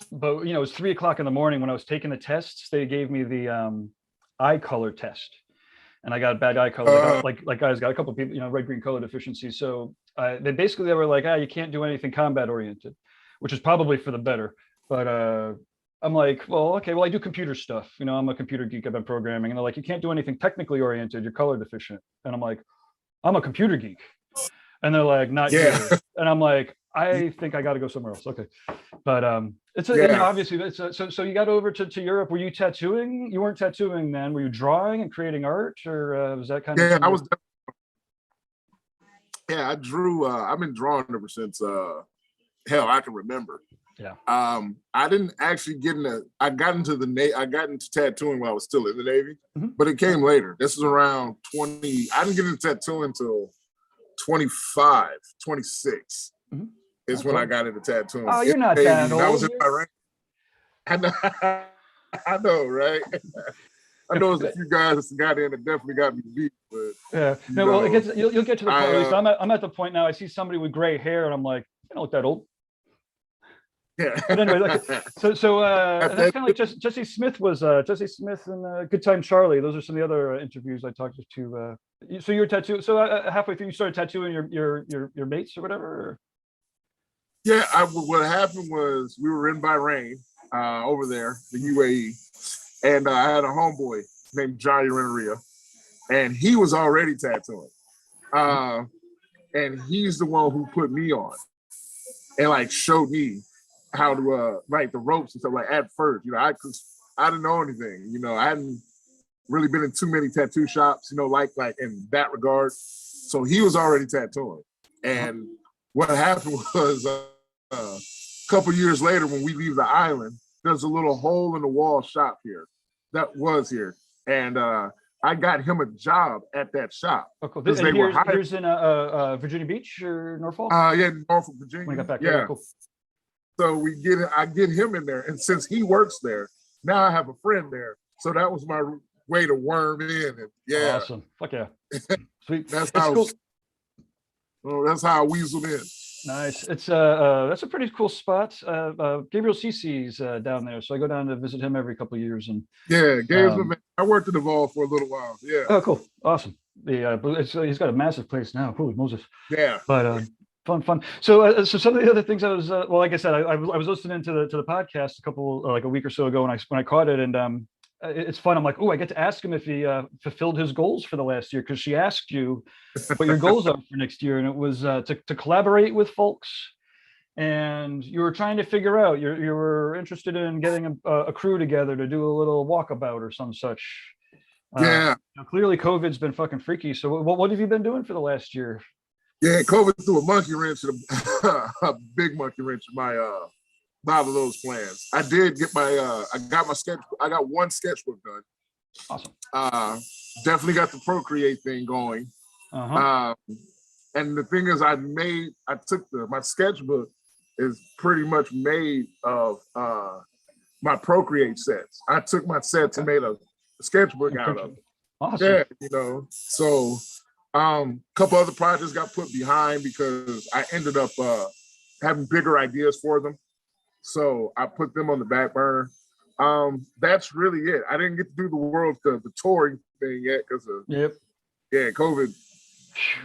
but you know, it was 3 o'clock in the morning when I was taking the tests. They gave me the eye color test. And I got bad eye color, like guys got a couple of people, you know, red green color deficiency. So they were like, you can't do anything combat oriented, which is probably for the better. But I'm like, well, okay, well, I do computer stuff. You know, I'm a computer geek. I've been programming, and they're like, you can't do anything technically oriented. You're color deficient. And I'm like, I'm a computer geek. And they're like, not here. And I'm like, I think I got to go somewhere else. Okay. But It's a, you know, obviously that's so you got over to Europe. Were you tattooing? You weren't tattooing then. Were you drawing and creating art, or was that kind of? Yeah, I was. Yeah, I drew. I've been drawing ever since hell I can remember. Yeah. I didn't actually get into. I got into tattooing while I was still in the Navy, but it came later. This was around 20. I didn't get into tattooing until 25, 26. Is when I got into tattooing. Oh, you're not that old. I was in my rank. I know, I know, right? I know there's a few guys that got in that definitely got me beat, but yeah. No, well, it gets, you'll get to the point. At least I'm at the point now. I see somebody with gray hair, and I'm like, I don't look that old. Yeah. But anyway, like, so and that's kind of like Jesse Smith was Jesse Smith and Good Time Charlie. Those are some of the other interviews I talked to. So you're tattoo. So halfway through, you started tattooing your mates or whatever. Or? Yeah, what happened was we were in Bahrain over there, the UAE, and I had a homeboy named Johnny Renneria, and he was already tattooing, and he's the one who put me on, and like showed me how to like the ropes and stuff. Like at first, you know, I didn't know anything, you know, I hadn't really been in too many tattoo shops, you know, like in that regard. So he was already tattooing, and what happened was a couple years later, when we leave the island, there's a little hole in the wall shop here that was here, and I got him a job at that shop. Oh, cool. And here's in Virginia Beach or Norfolk? Yeah, Norfolk, Virginia. When I got back, yeah. Cool. So I get him in there, and since he works there, now I have a friend there. So that was my way to worm in, and yeah. Awesome. Fuck yeah. Sweet. That's cool. That's how I weaseled in. Nice. It's that's a pretty cool spot. Gabriel Cece's down there, so I go down to visit him every couple of years. And yeah, Gabe's I worked at the Evolve for a little while. Yeah. Oh, cool. Awesome. He's got a massive place now. Holy Moses. Yeah. But fun. So some of the other things I was well, like I said, I was listening to the podcast like a week or so ago when I caught it, and it's fun. I'm like, oh, I get to ask him if he fulfilled his goals for the last year, because she asked you what your goals are for next year, and it was to collaborate with folks, and you were trying to figure out you were interested in getting a crew together to do a little walkabout or some such. Yeah. Clearly, COVID's been fucking freaky. So what have you been doing for the last year? Yeah, COVID threw a monkey wrench, a big monkey wrench in my a lot of those plans. I did get my I got one sketchbook done. Awesome. Definitely got the Procreate thing going. And the thing is, my sketchbook is pretty much made of my Procreate sets. I took my sets and made a sketchbook out of it. Awesome. Yeah, you know, so a couple other projects got put behind because I ended up having bigger ideas for them. So I put them on the back burner. That's really it. I didn't get to do the touring thing yet because of COVID.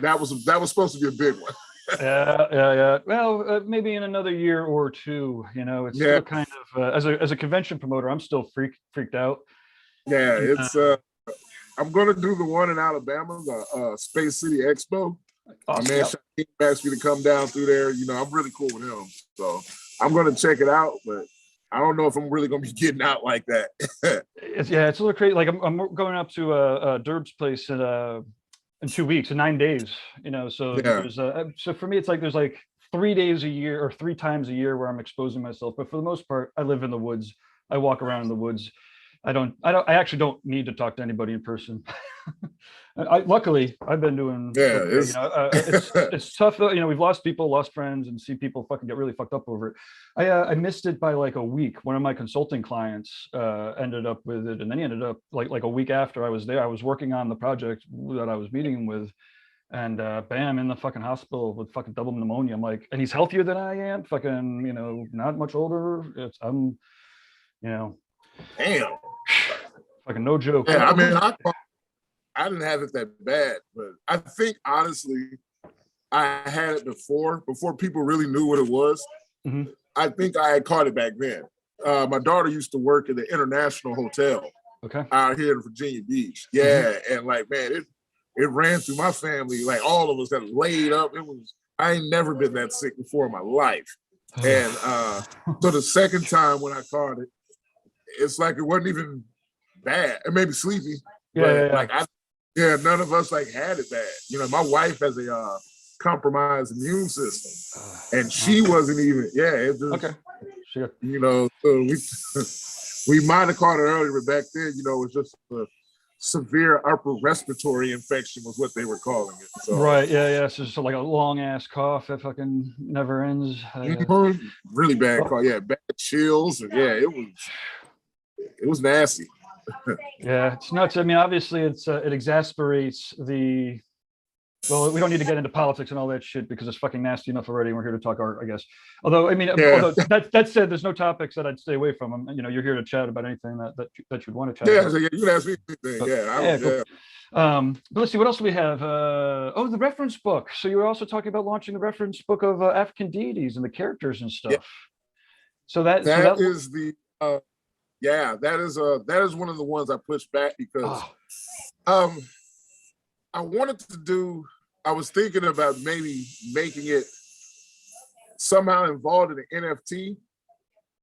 That was supposed to be a big one. Yeah. Well, maybe in another year or two. You know, it's still kind of as a convention promoter, I'm still freaked out. Yeah, it's I'm gonna do the one in Alabama, the Space City Expo. Awesome. My man Shaquille asked me to come down through there. You know, I'm really cool with him, so I'm gonna check it out. But I don't know if I'm really gonna be getting out like that. It's a little crazy. Like I'm going up to Derb's place in 2 weeks, in 9 days. You know, so there's so for me, it's like there's like 3 days a year or 3 times a year where I'm exposing myself. But for the most part, I live in the woods. I walk around in the woods. I actually don't need to talk to anybody in person. Luckily, I've been doing. Yeah, it's tough though. You know, we've lost people, lost friends, and see people fucking get really fucked up over it. I missed it by like a week. One of my consulting clients ended up with it, and then he ended up like a week after I was there. I was working on the project that I was meeting with, and bam, in the fucking hospital with fucking double pneumonia. I'm like, and he's healthier than I am. Fucking, you know, not much older. I'm, you know. Damn. Fucking no joke. Yeah, I mean, I didn't have it that bad, but I think honestly, I had it before people really knew what it was. Mm-hmm. I think I had caught it back then. My daughter used to work at the International Hotel out here in Virginia Beach. Yeah, and like, man, it ran through my family. Like all of us that laid up. I ain't never been that sick before in my life. And so the second time when I caught it, it's like it wasn't even bad. It made me sleepy. Yeah, But like none of us like had it bad. You know, my wife has a compromised immune system, and she wasn't even. Yeah, it just, okay. Sure. You know, so we might have caught it earlier, but back then, you know, it was just a severe upper respiratory infection was what they were calling it. So, Right. Yeah. So just like a long ass cough that fucking never ends. Really bad cough. Yeah, bad chills. And yeah, it was nasty. Yeah, it's nuts. I mean, obviously, it exasperates the. Well, we don't need to get into politics and all that shit because it's fucking nasty enough already. And we're here to talk art, I guess. Although, I mean, although that said, there's no topics that I'd stay away from. You know, you're here to chat about anything that you'd want to chat about. Yeah, you can ask me anything. Cool. But let's see, what else do we have? The reference book. So you were also talking about launching the reference book of African deities and the characters and stuff. Yeah. So that is the that is one of the ones I pushed back because I wanted to do. I was thinking about maybe making it somehow involved in an NFT,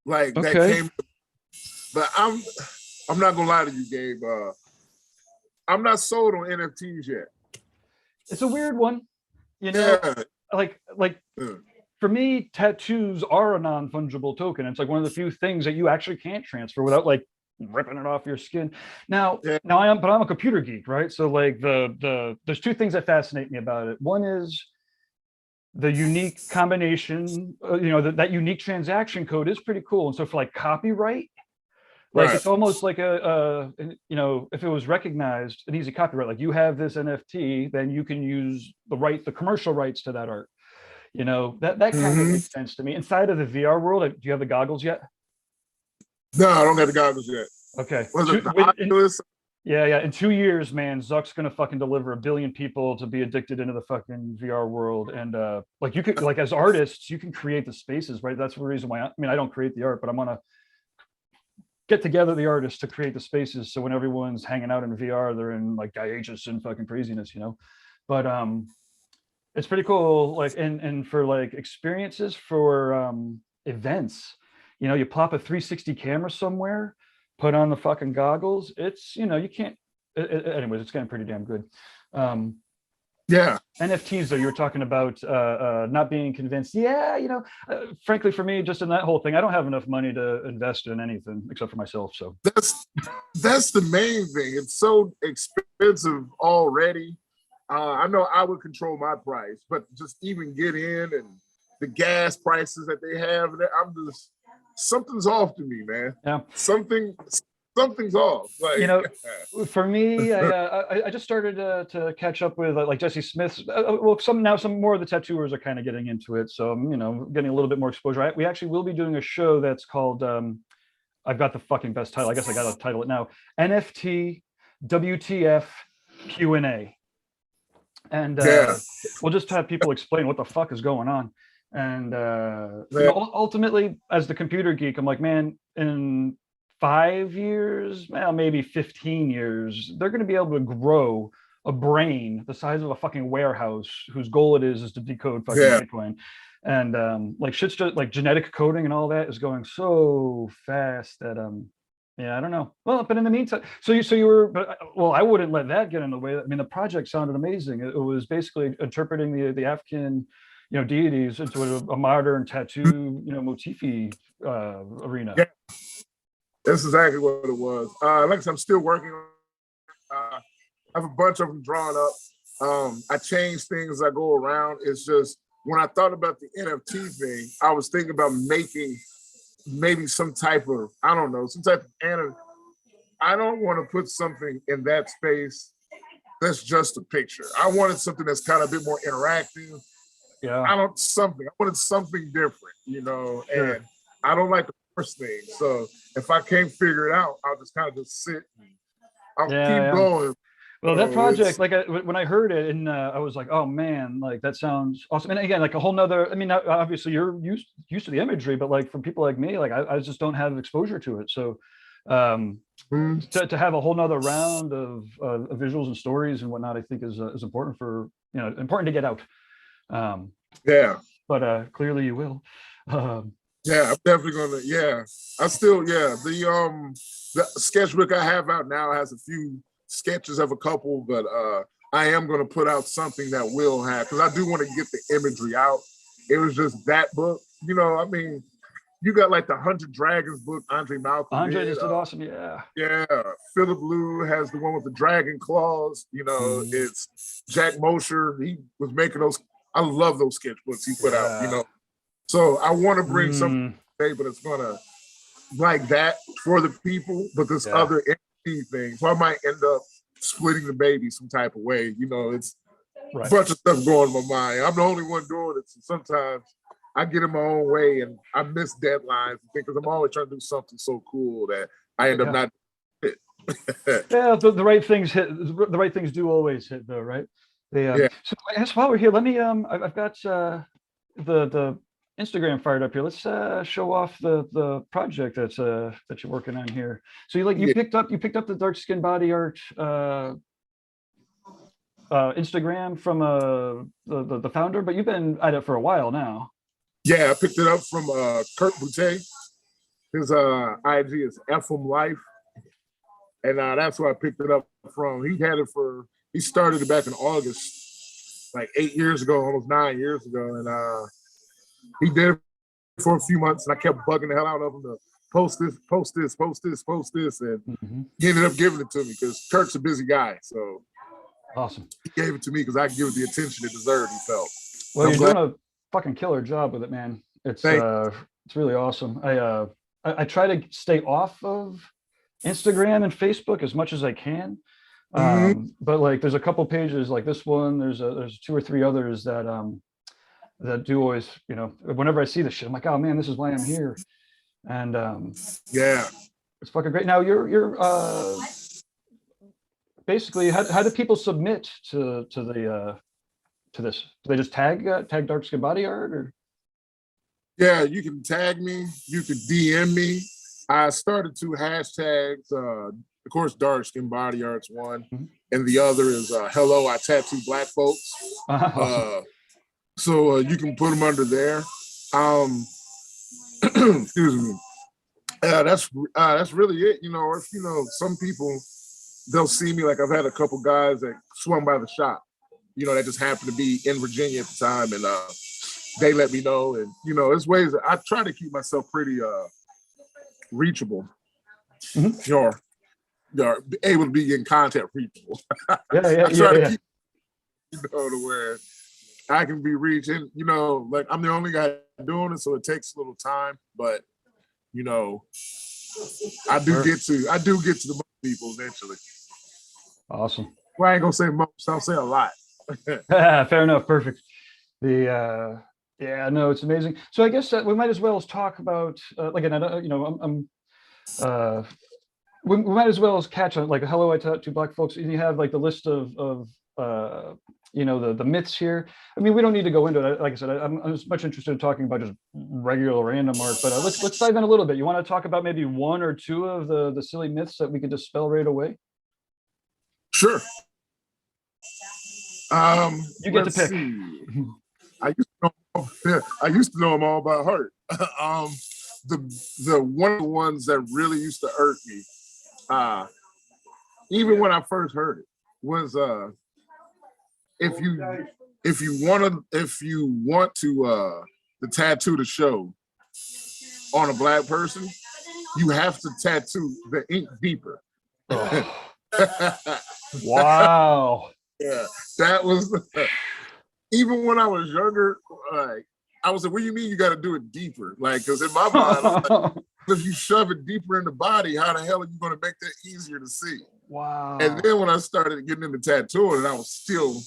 like that came. But I'm not gonna lie to you, Gabe. I'm not sold on NFTs yet. It's a weird one, you know. Yeah. Like for me, tattoos are a non-fungible token. It's like one of the few things that you actually can't transfer without like ripping it off your skin. Now I'm a computer geek, right? So like there's two things that fascinate me about it. One is the unique combination, you know, that unique transaction code is pretty cool. And so for like copyright, like it's almost like you know, if it was recognized, an easy copyright, like you have this NFT, then you can use the commercial rights to that art. You know, that kind of makes sense to me. Inside of the VR world, do you have the goggles yet? No, I don't have the goggles yet. Okay. Yeah. In 2 years, man, Zuck's gonna fucking deliver 1 billion people to be addicted into the fucking VR world. And like you could, like as artists, you can create the spaces, right? That's the reason why I don't create the art, but I'm gonna get together the artists to create the spaces. So when everyone's hanging out in VR, they're in like diegesis and fucking craziness, you know. But it's pretty cool. Like and for like experiences for events. You know, you plop a 360 camera somewhere, put on the fucking goggles. It's, you know, you can't. Anyways, it's getting pretty damn good. NFTs, though, you were talking about not being convinced. Yeah, you know, frankly, for me, just in that whole thing, I don't have enough money to invest in anything except for myself. So that's the main thing. It's so expensive already. I know I would control my price, but just even get in and the gas prices that they have, I'm just. Something's off to me, man. Yeah, something's off. Like, you know, for me, I just started to catch up with like Jesse Smith's. Well, some more of the tattooers are kind of getting into it, so I'm, you know, getting a little bit more exposure. We actually will be doing a show that's called. I've got the fucking best title. I guess I got to title it now. NFT WTF Q&A, and we'll just have people explain what the fuck is going on. And you know, ultimately, as the computer geek, I'm like, man, in 5 years, well, maybe 15 years, they're going to be able to grow a brain the size of a fucking warehouse whose goal it is to decode fucking Bitcoin. And like shit's just like genetic coding and all that is going so fast that yeah, I don't know. Well, but in the meantime, so you were, but well, I wouldn't let that get in the way. I mean, the project sounded amazing. It was basically interpreting the African, you know, deities into a modern tattoo, you know, motif-y arena. Yeah, that's exactly what it was. Like I said, I'm still working on. I have a bunch of them drawn up. I change things as I go around. It's just when I thought about the NFT thing, I was thinking about making maybe some type of, I don't know, some type of anime. I don't want to put something in that space that's just a picture. I wanted something that's kind of a bit more interactive. Yeah, I wanted something different, you know, and I don't like the first thing. So if I can't figure it out, I'll just kind of just sit and I'll keep going. Well, that project, like when I heard it, and I was like, oh man, like that sounds awesome. And again, like a whole nother, I mean, obviously you're used to the imagery, but like for people like me, like I just don't have exposure to it. So to have a whole nother round of visuals and stories and whatnot, I think is important for, you know, important to get out. But clearly you will. Yeah, I'm definitely gonna. Yeah, I still. Yeah, the sketchbook I have out now has a few sketches of a couple, but I am gonna put out something that will have, because I do want to get the imagery out. It was just that book, you know. I mean, you got like the 100 Dragons book, Andre Malcolm. Andre just did awesome. Yeah. Yeah, Philip Liu has the one with the dragon claws. You know, it's Jack Mosher. He was making those. I love those sketchbooks he put out. You know, so I want to bring something today, but it's gonna like that for the people. But this other NFT thing, so I might end up splitting the baby some type of way. You know, it's a bunch of stuff going in my mind. I'm the only one doing it, so sometimes I get in my own way and I miss deadlines because I'm always trying to do something so cool that I end up not. Yeah, the right things hit. The right things do always hit, though, right? So I guess while we're here, let me. I've got the Instagram fired up here. Let's show off the project that you're working on here. So you picked up the dark skin body art Instagram from the founder, but you've been at it for a while now. Yeah, I picked it up from Kurt Boutte. His IG is FM Life, and that's where I picked it up from. He started it back in August, like 8 years ago, almost 9 years ago, and he did it for a few months, and I kept bugging the hell out of him to post this, and he ended up giving it to me because Kurt's a busy guy, so awesome. He gave it to me because I give it the attention it deserved. He felt. Well, you're doing a fucking killer job with it, man. It's really awesome. I try to stay off of Instagram and Facebook as much as I can. But like there's a couple pages like this one, there's 2 or 3 others that do always, you know, whenever I see this shit, I'm like, oh man, this is why I'm here. And it's fucking great. Now you're basically how do people submit to this? Do they just tag dark skin body art, or? Yeah, you can tag me, you can DM me. I started 2 hashtags. Of course, dark skin body art's one, and the other is hello, I tattoo black folks. So you can put them under there. Excuse me. That's really it. You know, or if you know, some people, they'll see me, like I've had a couple guys that swung by the shop, you know, that just happened to be in Virginia at the time, and they let me know. And you know, there's ways that I try to keep myself pretty reachable. You're able to be in contact reachable. I try to keep, you know, to where I can be reaching, you know, like I'm the only guy doing it, so it takes a little time, but you know, I do get to the most people eventually. Awesome. Well, I ain't gonna say most, I'll say a lot. Fair enough. Perfect. Yeah, no, it's amazing. So I guess we might as well talk about again, you know, we might as well as catch on like hello, I tattoo black folks. And you have like the list of you know, the myths here. I mean, we don't need to go into it. Like I said, I'm as much interested in talking about just regular random art, but let's dive in a little bit. You want to talk about maybe 1 or 2 of the silly myths that we could dispel right away? Sure. You get to pick. I used to know them all by heart. The one of the ones that really used to irk me, even when I first heard it, was if you want to the tattoo to show on a black person, you have to tattoo the ink deeper. Wow. Yeah, that was even when I was younger. Like I was like, "What do you mean you got to do it deeper?" Like, because in my mind, I'm like, if you shove it deeper in the body, how the hell are you going to make that easier to see? Wow. And then when I started getting into tattooing, and I was still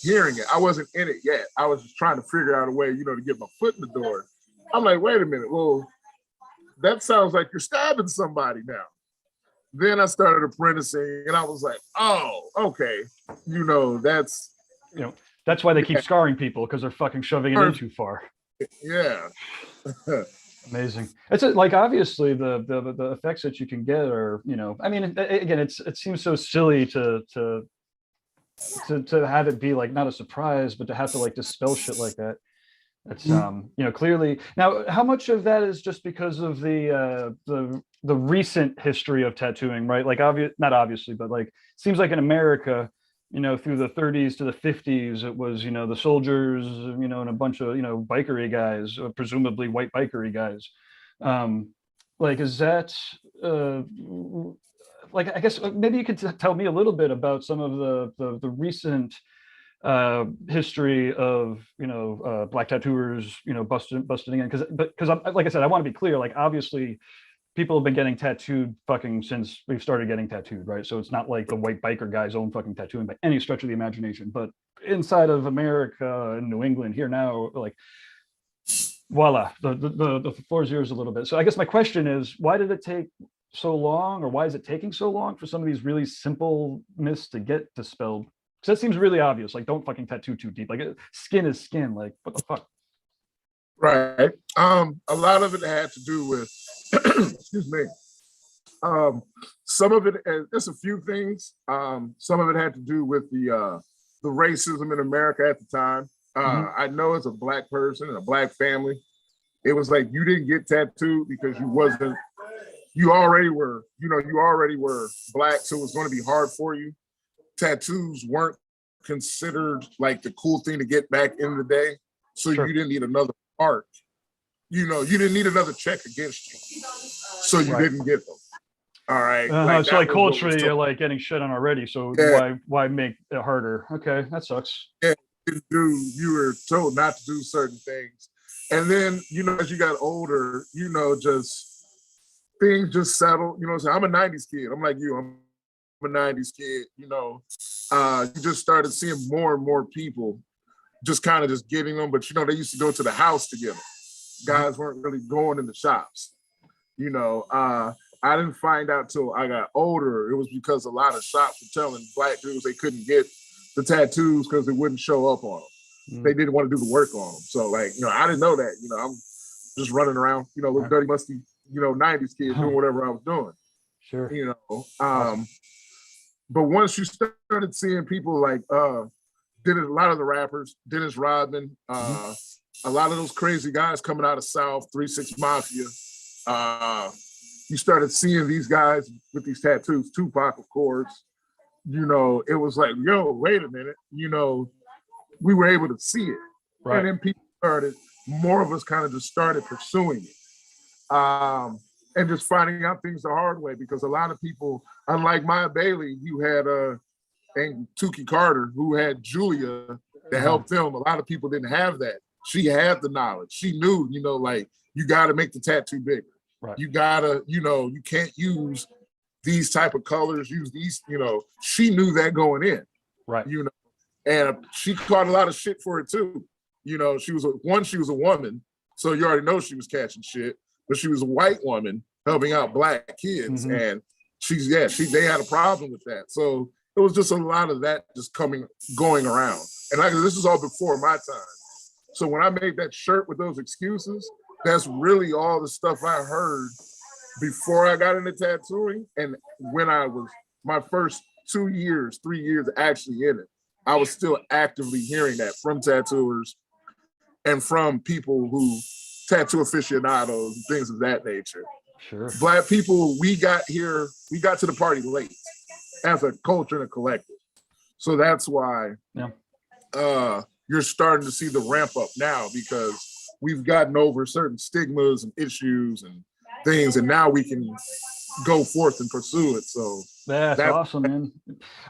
hearing it, I wasn't in it yet. I was just trying to figure out a way, you know, to get my foot in the door. I'm like, wait a minute, well, that sounds like you're stabbing somebody now. Then I started apprenticing, and I was like, oh, okay, you know, that's why they keep scarring people, because they're fucking shoving it in too far. Yeah. Amazing. It's like obviously the effects that you can get are, you know, I mean, again, it seems so silly to have it be like not a surprise, but to have to like dispel shit like that. That's clearly now. How much of that is just because of the recent history of tattooing, right? Like not obviously, but like seems like in America, through the 30s to the 50s, it was the soldiers, and a bunch of bikery guys, presumably white bikery guys. Like, is that like, I guess maybe you could tell me a little bit about some of the recent history of black tattooers busting in, because like I said, I want to be clear, like obviously people have been getting tattooed fucking since we've started getting tattooed, right? So it's not like the white biker guys own fucking tattooing by any stretch of the imagination, but inside of America and New England here now, like voila, the floor's yours a little bit. So I guess my question is, why did it take so long, or why is it taking so long for some of these really simple myths to get dispelled? Because that seems really obvious. Like, don't fucking tattoo too deep. Like, skin is skin. Like, what the fuck? Right. A lot of it had to do with, excuse me. Some of it, just a few things. Some of it had to do with the racism in America at the time. I know as a black person in a black family, it was like you didn't get tattooed because you already were black, so it was going to be hard for you. Tattoos weren't considered like the cool thing to get back in the day, so you didn't need another art. You didn't need another check against you, so you didn't get them. All right. So like culturally, you're like getting shit on already. So why make it harder? Okay, that sucks. Yeah, you were told not to do certain things, and then as you got older, just things just settled. So I'm a '90s kid. I'm like you. I'm a '90s kid. You just started seeing more and more people just kind of just getting them, but they used to go to the house to get them. Guys weren't really going in the shops. I didn't find out till I got older. It was because a lot of shops were telling black dudes they couldn't get the tattoos because they wouldn't show up on them. They didn't want to do the work on them. So like, I didn't know that. I'm just running around, little dirty, musty, '90s kid doing whatever I was doing. Sure. But once you started seeing people like a lot of the rappers, Dennis Rodman, a lot of those crazy guys coming out of South, 3-6 Mafia, you started seeing these guys with these tattoos, Tupac, of course. It was like, yo, wait a minute. We were able to see it. Right. And then people more of us kind of just started pursuing it. And just finding out things the hard way, because a lot of people, unlike Maya Bailey, who had and Tukey Carter, who had Julia to help them, a lot of people didn't have that. She had the knowledge. She knew, like, you got to make the tattoo bigger. Right. You gotta, you can't use these type of colors, use these, she knew that going in. Right. And she caught a lot of shit for it too. She was a woman, so you already know she was catching shit, but she was a white woman helping out black kids. And they had a problem with that. So it was just a lot of that just going around. And this is all before my time. So when I made that shirt with those excuses, that's really all the stuff I heard before I got into tattooing. And when I was my first 3 years actually in it, I was still actively hearing that from tattooers and from people who tattoo aficionados and things of that nature. Sure. Black people, we got to the party late as a culture and a collective. So that's why you're starting to see the ramp up now, because we've gotten over certain stigmas and issues and things, and now we can go forth and pursue it. So that's awesome, man.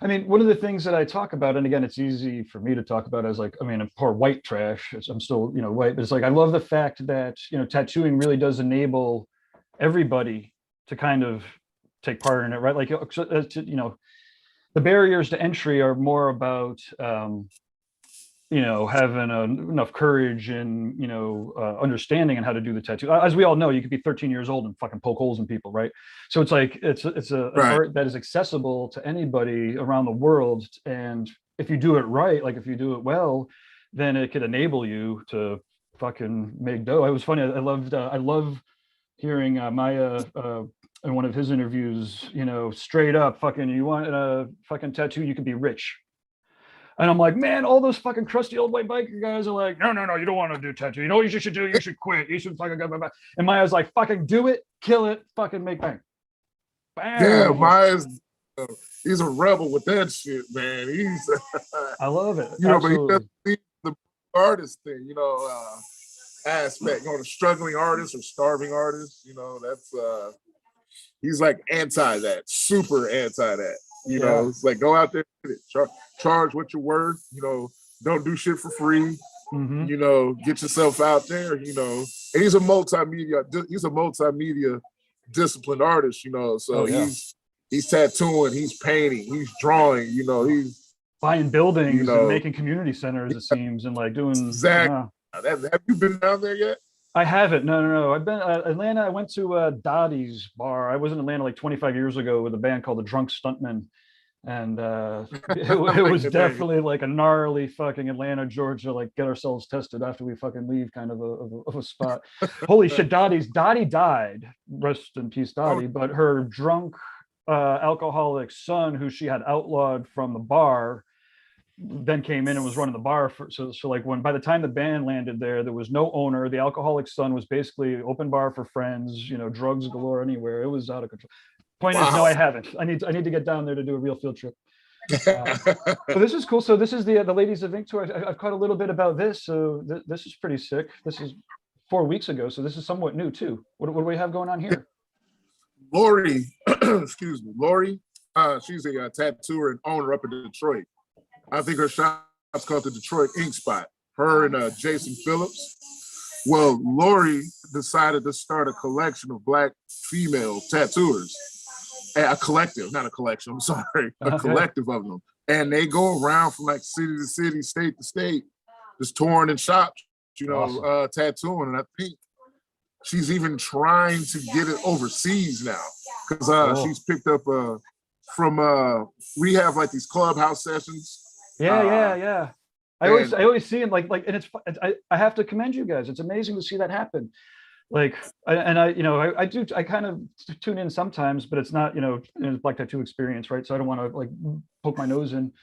I mean, one of the things that I talk about, and again, it's easy for me to talk about as like, I'm poor white trash. I'm still, white, but it's like, I love the fact that, tattooing really does enable everybody to kind of take part in it, right? Like, the barriers to entry are more about, having enough courage and, understanding on how to do the tattoo. As we all know, you could be 13 years old and fucking poke holes in people, right? So it's like, it's an art that is accessible to anybody around the world. And if you do it right, like if you do it well, then it could enable you to fucking make dough. It was funny. I love hearing Maya in one of his interviews, straight up, fucking, you want a fucking tattoo, you could be rich. And I'm like, man, all those fucking crusty old white biker guys are like, no, no, no, you don't want to do tattoo. You know what you should do? You should quit. You should fucking go. And Maya's like, fucking do it, kill it, fucking make bang. Bam. Yeah, Maya's he's a rebel with that shit, man. He's I love it. you know, Absolutely. but he does the artist thing, you know, aspect, you know, the struggling artist or starving artist, you know, that's he's like anti that, super anti that. You know, it's like go out there, charge what you're worth, you know, don't do shit for free, you know, get yourself out there, you know. And he's a multimedia disciplined artist, you know. So he's tattooing, he's painting, he's drawing, you know, he's buying buildings, you know, and making community centers, it seems, and like doing exactly. Have you been down there yet? I haven't. No. I've been Atlanta. I went to Dottie's bar. I was in Atlanta like 25 years ago with a band called the Drunk Stuntmen. And it was definitely like a gnarly fucking Atlanta, Georgia, like get ourselves tested after we fucking leave kind of a spot. Holy shit, Dottie died. Rest in peace, Dottie. But her drunk alcoholic son, who she had outlawed from the bar, then came in and was running the bar so like when by the time the band landed there was no owner. The alcoholic son was basically open bar for friends, you know, drugs galore anywhere. It was out of control. Point is, no, I haven't. I need to get down there to do a real field trip. So this is cool. So this is the Ladies of Ink tour. I've caught a little bit about this. So this is pretty sick. This is 4 weeks ago, so this is somewhat new too. What do we have going on here? Lori, excuse me, Lori. She's a tattooer and owner up in Detroit. I think her shop's called the Detroit Ink Spot. Her and Jason Phillips. Well, Lori decided to start a collection of Black female tattooers. A collective, not a collection, I'm sorry, a collective of them. And they go around from like city to city, state to state, just touring in shops, you know, awesome. Tattooing. And I think she's even trying to get it overseas now because she's picked up from, we have like these clubhouse sessions. Yeah. I always see him like, and it's I have to commend you guys. It's amazing to see that happen. Like, I kind of tune in sometimes, but it's not, you know, Black Tattoo Experience, right? So I don't want to like poke my nose in,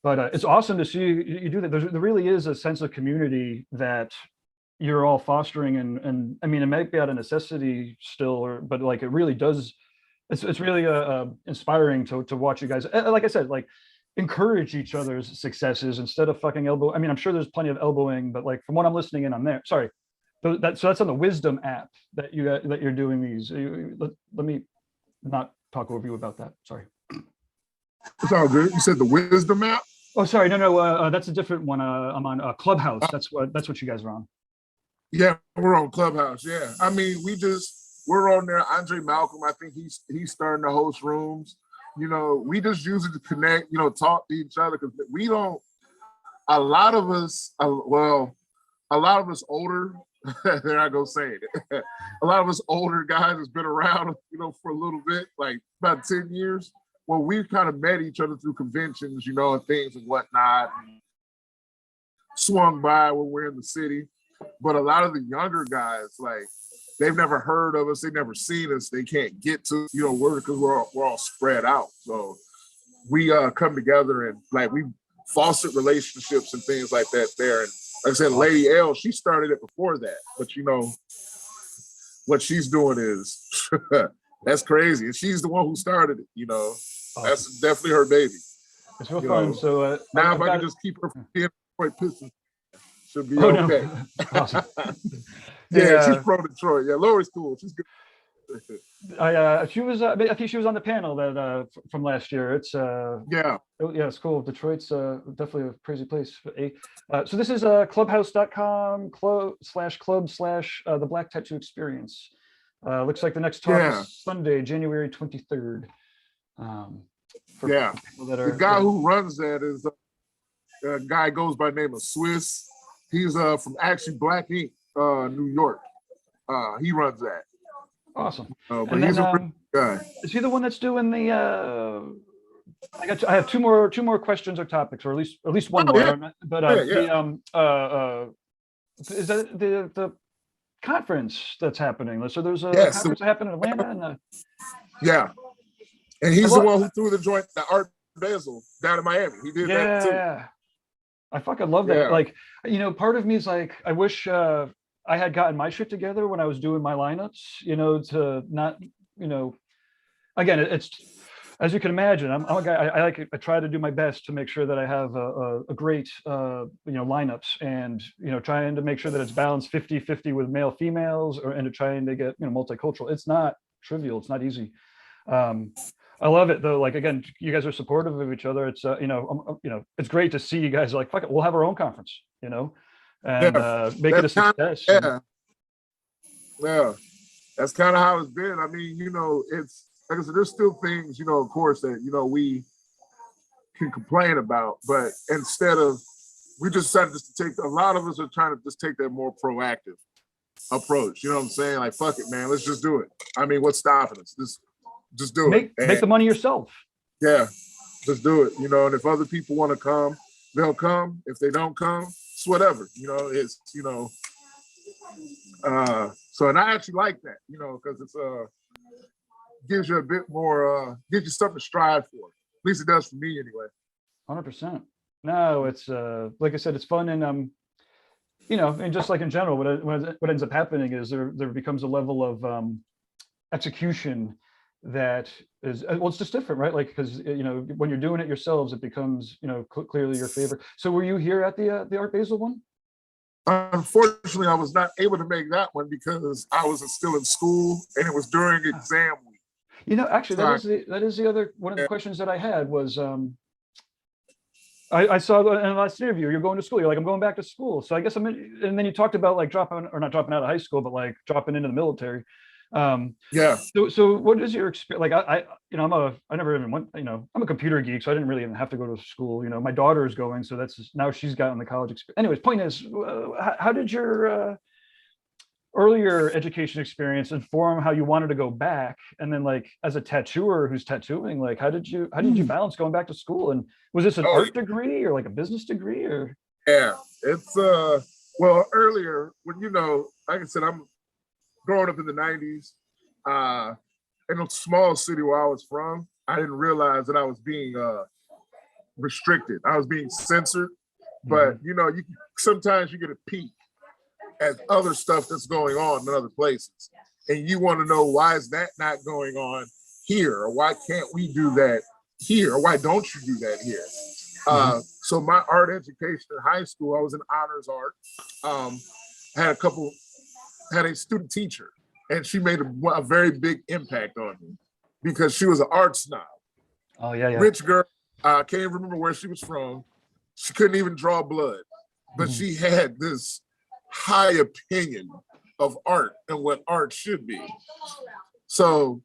but it's awesome to see you do that. There really is a sense of community that you're all fostering, and I mean, it might be out of necessity still, but like it really does. It's really inspiring to watch you guys. Like I said, like encourage each other's successes instead of fucking elbow. I mean, I'm sure there's plenty of elbowing, but like from what I'm listening in on there, sorry. So that's on the Wisdom app that you're doing these. Let me not talk over you about that. Sorry. It's all good. You said the Wisdom app? Oh, sorry. No. That's a different one. I'm on Clubhouse. That's what you guys are on. Yeah, we're on Clubhouse. Yeah. I mean, we're on there. Andre Malcolm, I think he's starting to host rooms. You know, we just use it to connect, you know, talk to each other because we don't. A lot of us older. There I go saying it. A lot of us older guys has been around, you know, for a little bit, like about 10 years. Well, we've kind of met each other through conventions, you know, and things and whatnot. Swung by when we're in the city. But a lot of the younger guys, like, they've never heard of us, they've never seen us, they can't get to, you know, because we're all spread out. So we come together and like we fostered relationships and things like that there. And like I said, Lady L, she started it before that, but you know, what she's doing is, that's crazy. And she's the one who started it, you know, that's definitely her baby. It's real fun. So now if I can just keep her from being Detroit Pistons, she'll be okay. No. Awesome. Yeah, she's pro Detroit. Yeah, Lori's cool. She's good. I think she was on the panel that from last year. It's it's cool. Detroit's definitely a crazy place. So this is clubhouse.com /club/ the Black Tattoo Experience. Looks like the next talk is Sunday, January 23rd. The guy who runs that is a guy goes by the name of Swiss. He's from actually Black Ink, New York. He runs that. Awesome. But he's a pretty guy. Is he the one that's doing the? I have two more questions or topics, or at least one more. Yeah. But is that the conference that's happening? So there's a conference that happened in Atlanta. And he's the one who threw the joint, the Art Basel, down in Miami. He did that too. I fucking love Yeah. that. Like, you know, part of me is like, I wish I had gotten my shit together when I was doing my lineups, you know, to not, you know, again, it's, as you can imagine, I'm a guy, I try to do my best to make sure that I have a great, you know, lineups, and, you know, trying to make sure that it's balanced 50-50 with male females, and to trying to get, you know, multicultural. It's not trivial. It's not easy. I love it though. Like, again, you guys are supportive of each other. It's, you know, it's great to see you guys like, fuck it, we'll have our own conference, you know, and make it a success. Yeah. That's kind of how it's been. I mean, you know, it's, like I said, there's still things, you know, of course, that, you know, we can complain about, but instead of, we just decided just to take, a lot of us are trying to just take that more proactive approach. You know what I'm saying? Like, fuck it, man, let's just do it. I mean, what's stopping us? Just do it. Make the money yourself. Yeah, just do it. You know, and if other people want to come, they'll come. If they don't come, it's whatever. You know, it's, you know, so, and I actually like that, you know, because it's gives you a bit more, gives you something to strive for. At least it does for me anyway. 100%. No, it's like I said, it's fun, and you know, and just like in general, what ends up happening is there becomes a level of execution that is, well, it's just different, right? Like, because, you know, when you're doing it yourselves, it becomes, you know, clearly your favorite. So were you here at the Art Basel one? Unfortunately, I was not able to make that one because I was still in school and it was during exam week. You know, actually, that is the other one of the questions that I had was, I saw in the last interview, you're going to school. You're like, I'm going back to school. So I guess and then you talked about like dropping, or not dropping out of high school, but like dropping into the military. Yeah. So what is your experience? Like, you know, I never even went, you know, I'm a computer geek, so I didn't really even have to go to school. You know, my daughter is going, so that's just, now she's gotten the college experience. Anyways, point is, how did your earlier education experience inform how you wanted to go back? And then, like, as a tattooer who's tattooing, like, how did you balance going back to school? And was this an art degree or like a business degree, or? Yeah, it's well, earlier when, you know, like I said, I'm growing up in the 90s, in a small city where I was from, I didn't realize that I was being restricted. I was being censored. But, you know, sometimes you get a peek at other stuff that's going on in other places. And you want to know, why is that not going on here? Or why can't we do that here? Or why don't you do that here? So my art education in high school, I was in honors art. Had a student teacher, and she made a very big impact on me because she was an art snob. Oh, yeah. Rich girl, I can't remember where she was from. She couldn't even draw blood, but she had this high opinion of art and what art should be. So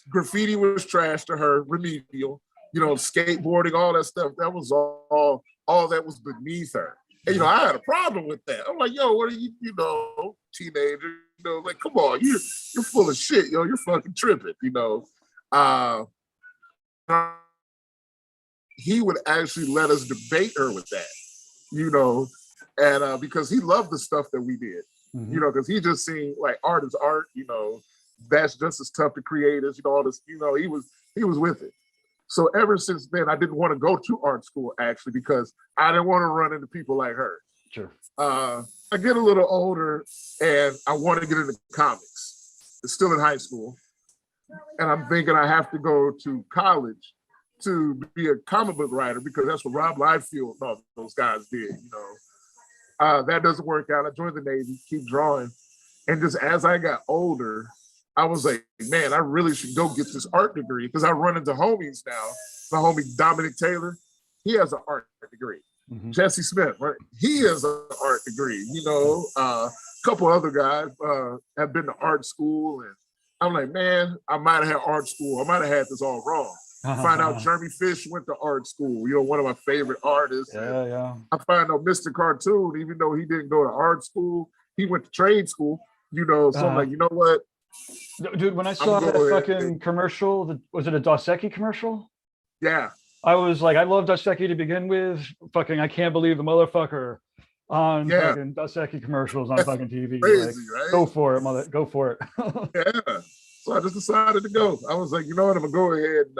graffiti was trash to her, remedial, you know, skateboarding, all that stuff. That was all that was beneath her. And, you know, I had a problem with that. I'm like, yo, what are you, you know, teenager, you know, like, come on, you're full of shit, yo, you're fucking tripping, you know. He would actually let us debate her with that, you know, and because he loved the stuff that we did, you know, because he just seen like art is art, you know, that's just as tough to create as, you know, all this, you know, he was with it. So ever since then, I didn't want to go to art school, actually, because I didn't want to run into people like her. Sure. I get a little older and I want to get into comics. It's still in high school. And I'm thinking I have to go to college to be a comic book writer because that's what Rob Liefeld and all those guys did, you know. That doesn't work out. I joined the Navy, keep drawing. And just as I got older, I was like, man, I really should go get this art degree because I run into homies now. My homie Dominic Taylor, he has an art degree. Jesse Smith, right? He has an art degree. You know, a couple other guys have been to art school, and I'm like, man, I might have had art school. I might have had this all wrong. Find out Jeremy Fish went to art school. You know, one of my favorite artists. Yeah. I find out Mr. Cartoon, even though he didn't go to art school, he went to trade school. You know, so I'm like, you know what? Dude, when I saw that fucking commercial, was it a Dos Equis commercial? Yeah. I was like, I love Dos Equis to begin with. Fucking, I can't believe the motherfucker on fucking Dos Equis commercials on fucking TV. Crazy, like, right? Go for it, mother. Go for it. Yeah. So I just decided to go. I was like, you know what? I'm gonna go ahead and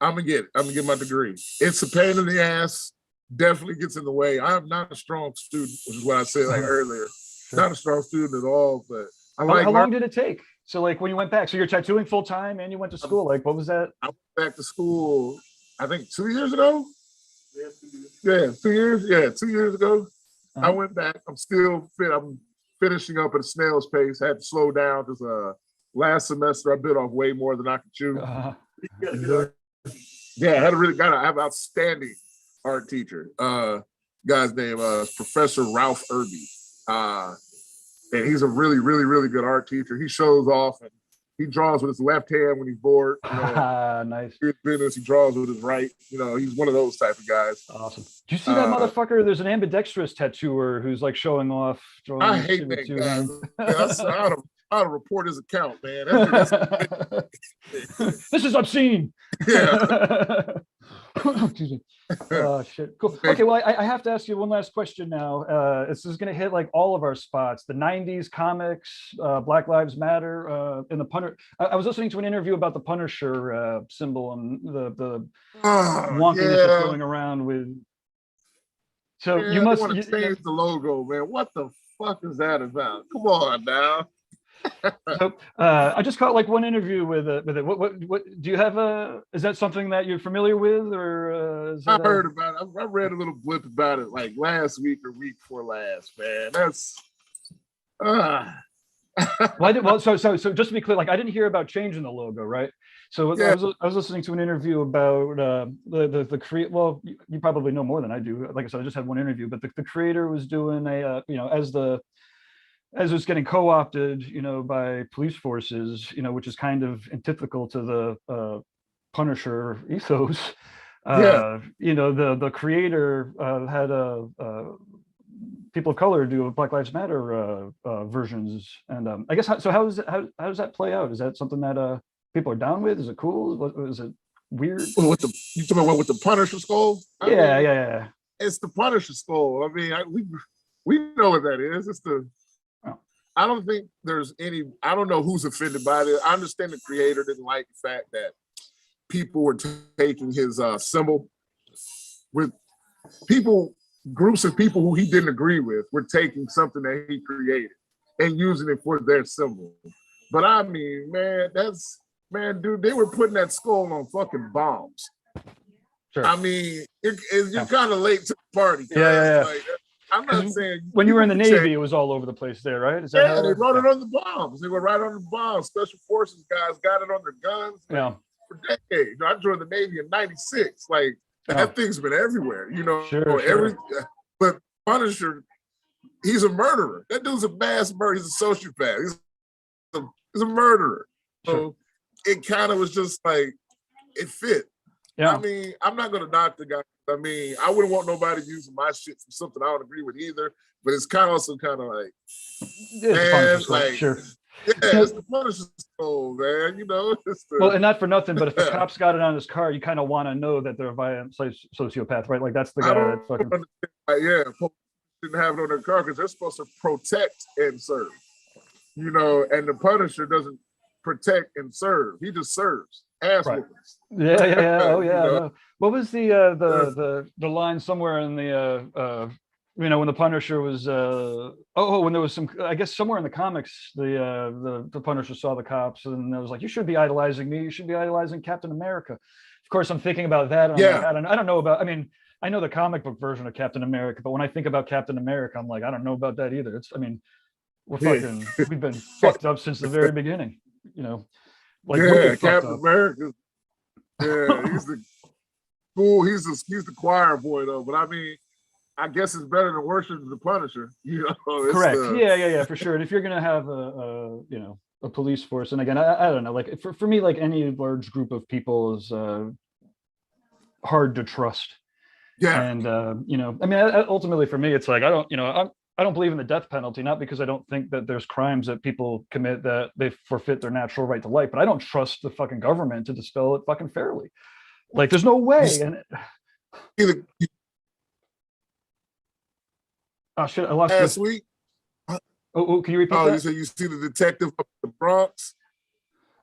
I'm gonna get it. I'm gonna get my degree. It's a pain in the ass. definitely gets in the way. I'm not a strong student, which is what I said like earlier. Sure. Not a strong student at all, but I How, like how long did it take? So like when you went back, so you're tattooing full time and you went to school, like what was that? I went back to school, I think 2 years ago. Yeah, 2 years. Yeah, 2 years ago. I went back. I'm still fit. I'm finishing up at a snail's pace. I had to slow down because last semester I bit off way more than I could chew. Yeah, I have an outstanding art teacher. Guy's name is Professor Ralph Irby. And he's a really, really, really good art teacher. He shows off and he draws with his left hand when he's bored. You know, nice. He draws with his right. You know, he's one of those type of guys. Awesome. Do you see that motherfucker? There's an ambidextrous tattooer who's like showing off. I hate that guy. I'll report his account, man. This is obscene. Yeah. Excuse me. Oh shit. Cool. Okay, well, I have to ask you one last question now. This is going to hit like all of our spots: the '90s comics, Black Lives Matter, and the Punisher. I was listening to an interview about the Punisher symbol and the wonkiness that's going around with. So you must want to change the logo, man. What the fuck is that about? Come on now. So I just caught like one interview with it. What do you have is that something that you're familiar with, or is that I heard about it. I read a little blip about it like last week or week before last, man. That's so just to be clear, like I didn't hear about changing the logo, right? So I was listening to an interview about the create. Well, you probably know more than I do. Like I said, I just had one interview, but the creator was doing a as it's getting co-opted, by police forces, which is kind of antithetical to the Punisher ethos. The creator had people of color do Black Lives Matter versions, and I guess how does that play out? Is that something that people are down with? Is it cool? Is it weird? You talking about with the Punisher skull? Yeah. It's the Punisher skull. I mean, we know what that is. It's the. I don't think there's any. I don't know who's offended by it. I understand the creator didn't like the fact that people were taking his symbol with groups of people who he didn't agree with were taking something that he created and using it for their symbol. But I mean, dude, they were putting that skull on fucking bombs. Sure. I mean, you're kind of late to the party. Yeah. Like, I'm not saying when you were in the Navy, it was all over the place there, right? They wrote it on the bombs. They were right on the bombs. Special forces guys got it on their guns for decades. I joined the Navy in '96. Like that thing's been everywhere. Sure. But Punisher, he's a murderer. That dude's a mass murderer. He's a sociopath. He's a murderer. So it kind of was just like it fit. Yeah. I mean, I'm not gonna knock the guy. I mean, I wouldn't want nobody using my shit for something I don't agree with either. But it's kind of also kind of like, man, like, sure. Yeah, it's the Punisher soul, man. Well, and not for nothing, but if the cops got it on his car, you kind of want to know that they're a violent sociopath, right? Like that's the guy that fucking. Didn't have it on their car because they're supposed to protect and serve. And the Punisher doesn't protect and serve; he just serves. Ass whoopings. Yeah. Oh yeah. No. What was the line somewhere in the when the Punisher was when there was some, I guess somewhere in the comics the Punisher saw the cops and it was like, you should be idolizing me, you should be idolizing Captain America. Of course I'm thinking about that and I'm like, I don't know about, I mean I know the comic book version of Captain America, but when I think about Captain America I'm like, I don't know about that either. We've been fucked up since the very beginning, Like Captain America. Yeah, he's the fool. He's the choir boy though. But I mean, I guess it's better than worshiping the Punisher. Correct. Yeah, for sure. And if you're gonna have a police force, and again, I don't know, like for me, like any large group of people is hard to trust. Yeah. And I mean, ultimately for me, it's like I don't believe in the death penalty, not because I don't think that there's crimes that people commit that they forfeit their natural right to life, but I don't trust the fucking government to dispel it fucking fairly. Like, there's no way. And oh shit, I lost last week. Oh, can you repeat that? You said you see the detective up in the Bronx.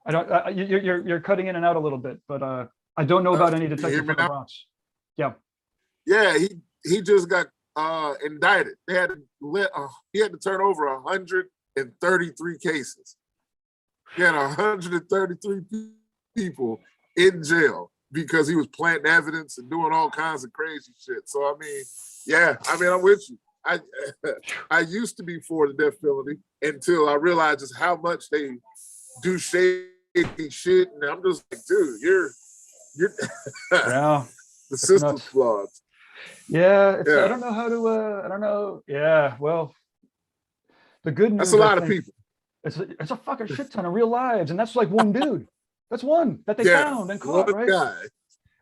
I don't. You're cutting in and out a little bit, but I don't know about any detective from the Bronx. Yeah. Yeah, he just got indicted. They had to he had to turn over 133 cases. He had 133 people in jail because he was planting evidence and doing all kinds of crazy shit. So I mean, yeah, I mean, I'm with you. I used to be for the death penalty until I realized just how much they do shady shit, and I'm just like, dude, you're Yeah, the system's nuts. flawed. Yeah, Yeah. I don't know how to. I don't know. Yeah, well, the good news. That's a lot I of think, people. It's a fucking shit ton of real lives, and that's like one dude. That's one that they found and caught, one right? guy.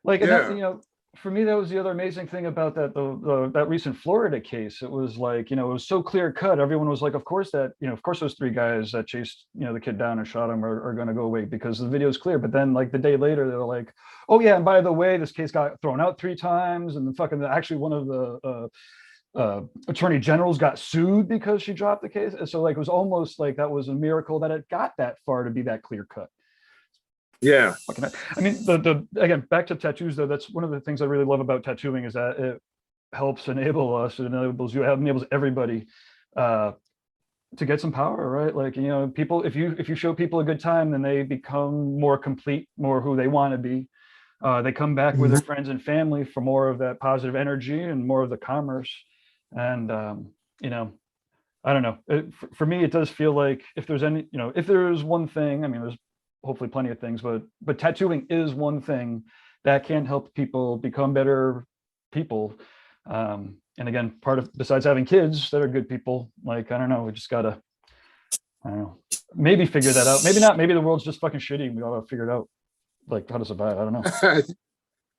Like, and that, Yeah. you know, for me, that was the other amazing thing about that recent Florida case. It was like, you know, it was so clear cut. Everyone was like, of course those three guys that chased, you know, the kid down and shot him are going to go away because the video is clear. But then like the day later, they were like, oh yeah, and by the way, this case got thrown out 3 times, and actually one of the attorney generals got sued because she dropped the case. And so like it was almost like that was a miracle that it got that far to be that clear cut. Yeah. I mean, again, back to tattoos though, that's one of the things I really love about tattooing is that it helps enable us, it enables everybody to get some power, right? Like, you know, people, if you show people a good time, then they become more complete, more who they want to be. They come back with their friends and family for more of that positive energy and more of the commerce. And you know, I don't know, for me, it does feel like if there's any, you know, if there's one thing, I mean, there's hopefully plenty of things, but tattooing is one thing that can help people become better people. And again, besides having kids that are good people, like, I don't know, we just gotta, I don't know, maybe figure that out. Maybe not, maybe the world's just fucking shitty and we all gotta figure it out, like how to survive. I don't know.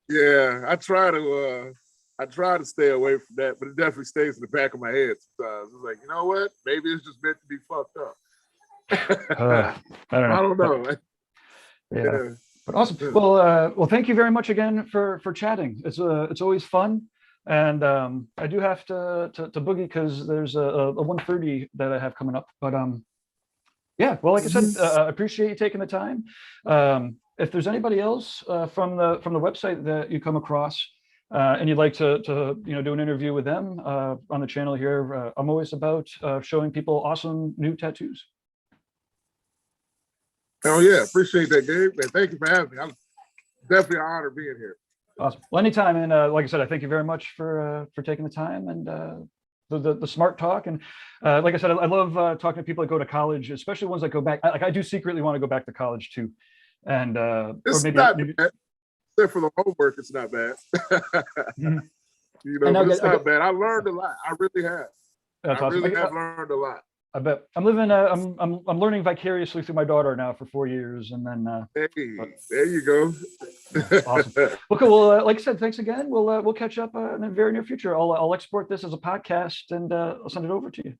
Yeah, I try to stay away from that, but it definitely stays in the back of my head sometimes. It's like, you know what? Maybe it's just meant to be fucked up. I don't know. I don't know. Yeah. But awesome. Well, thank you very much again for chatting. It's always fun, and I do have to boogie because there's a 1:30 that I have coming up. But yeah. Well, like I said, I appreciate you taking the time. If there's anybody else from the website that you come across and you'd like to you know, do an interview with them on the channel here, I'm always about showing people awesome new tattoos. Oh yeah, appreciate that, Gabe. And thank you for having me. I'm definitely an honor being here. Awesome. Well, anytime. And like I said, I thank you very much for taking the time and the smart talk. And like I said, I love talking to people that go to college, especially ones that go back. Like I do secretly want to go back to college too. And It's not bad. Except for the homework, it's not bad. You know, but it's not bad. I learned a lot. I really have. That's I awesome. really have learned a lot. I bet I'm living. I'm learning vicariously through my daughter now for 4 years, and then. Hey, there you go. Awesome. Okay. Well, like I said, thanks again. We'll catch up in the very near future. I'll export this as a podcast and I'll send it over to you.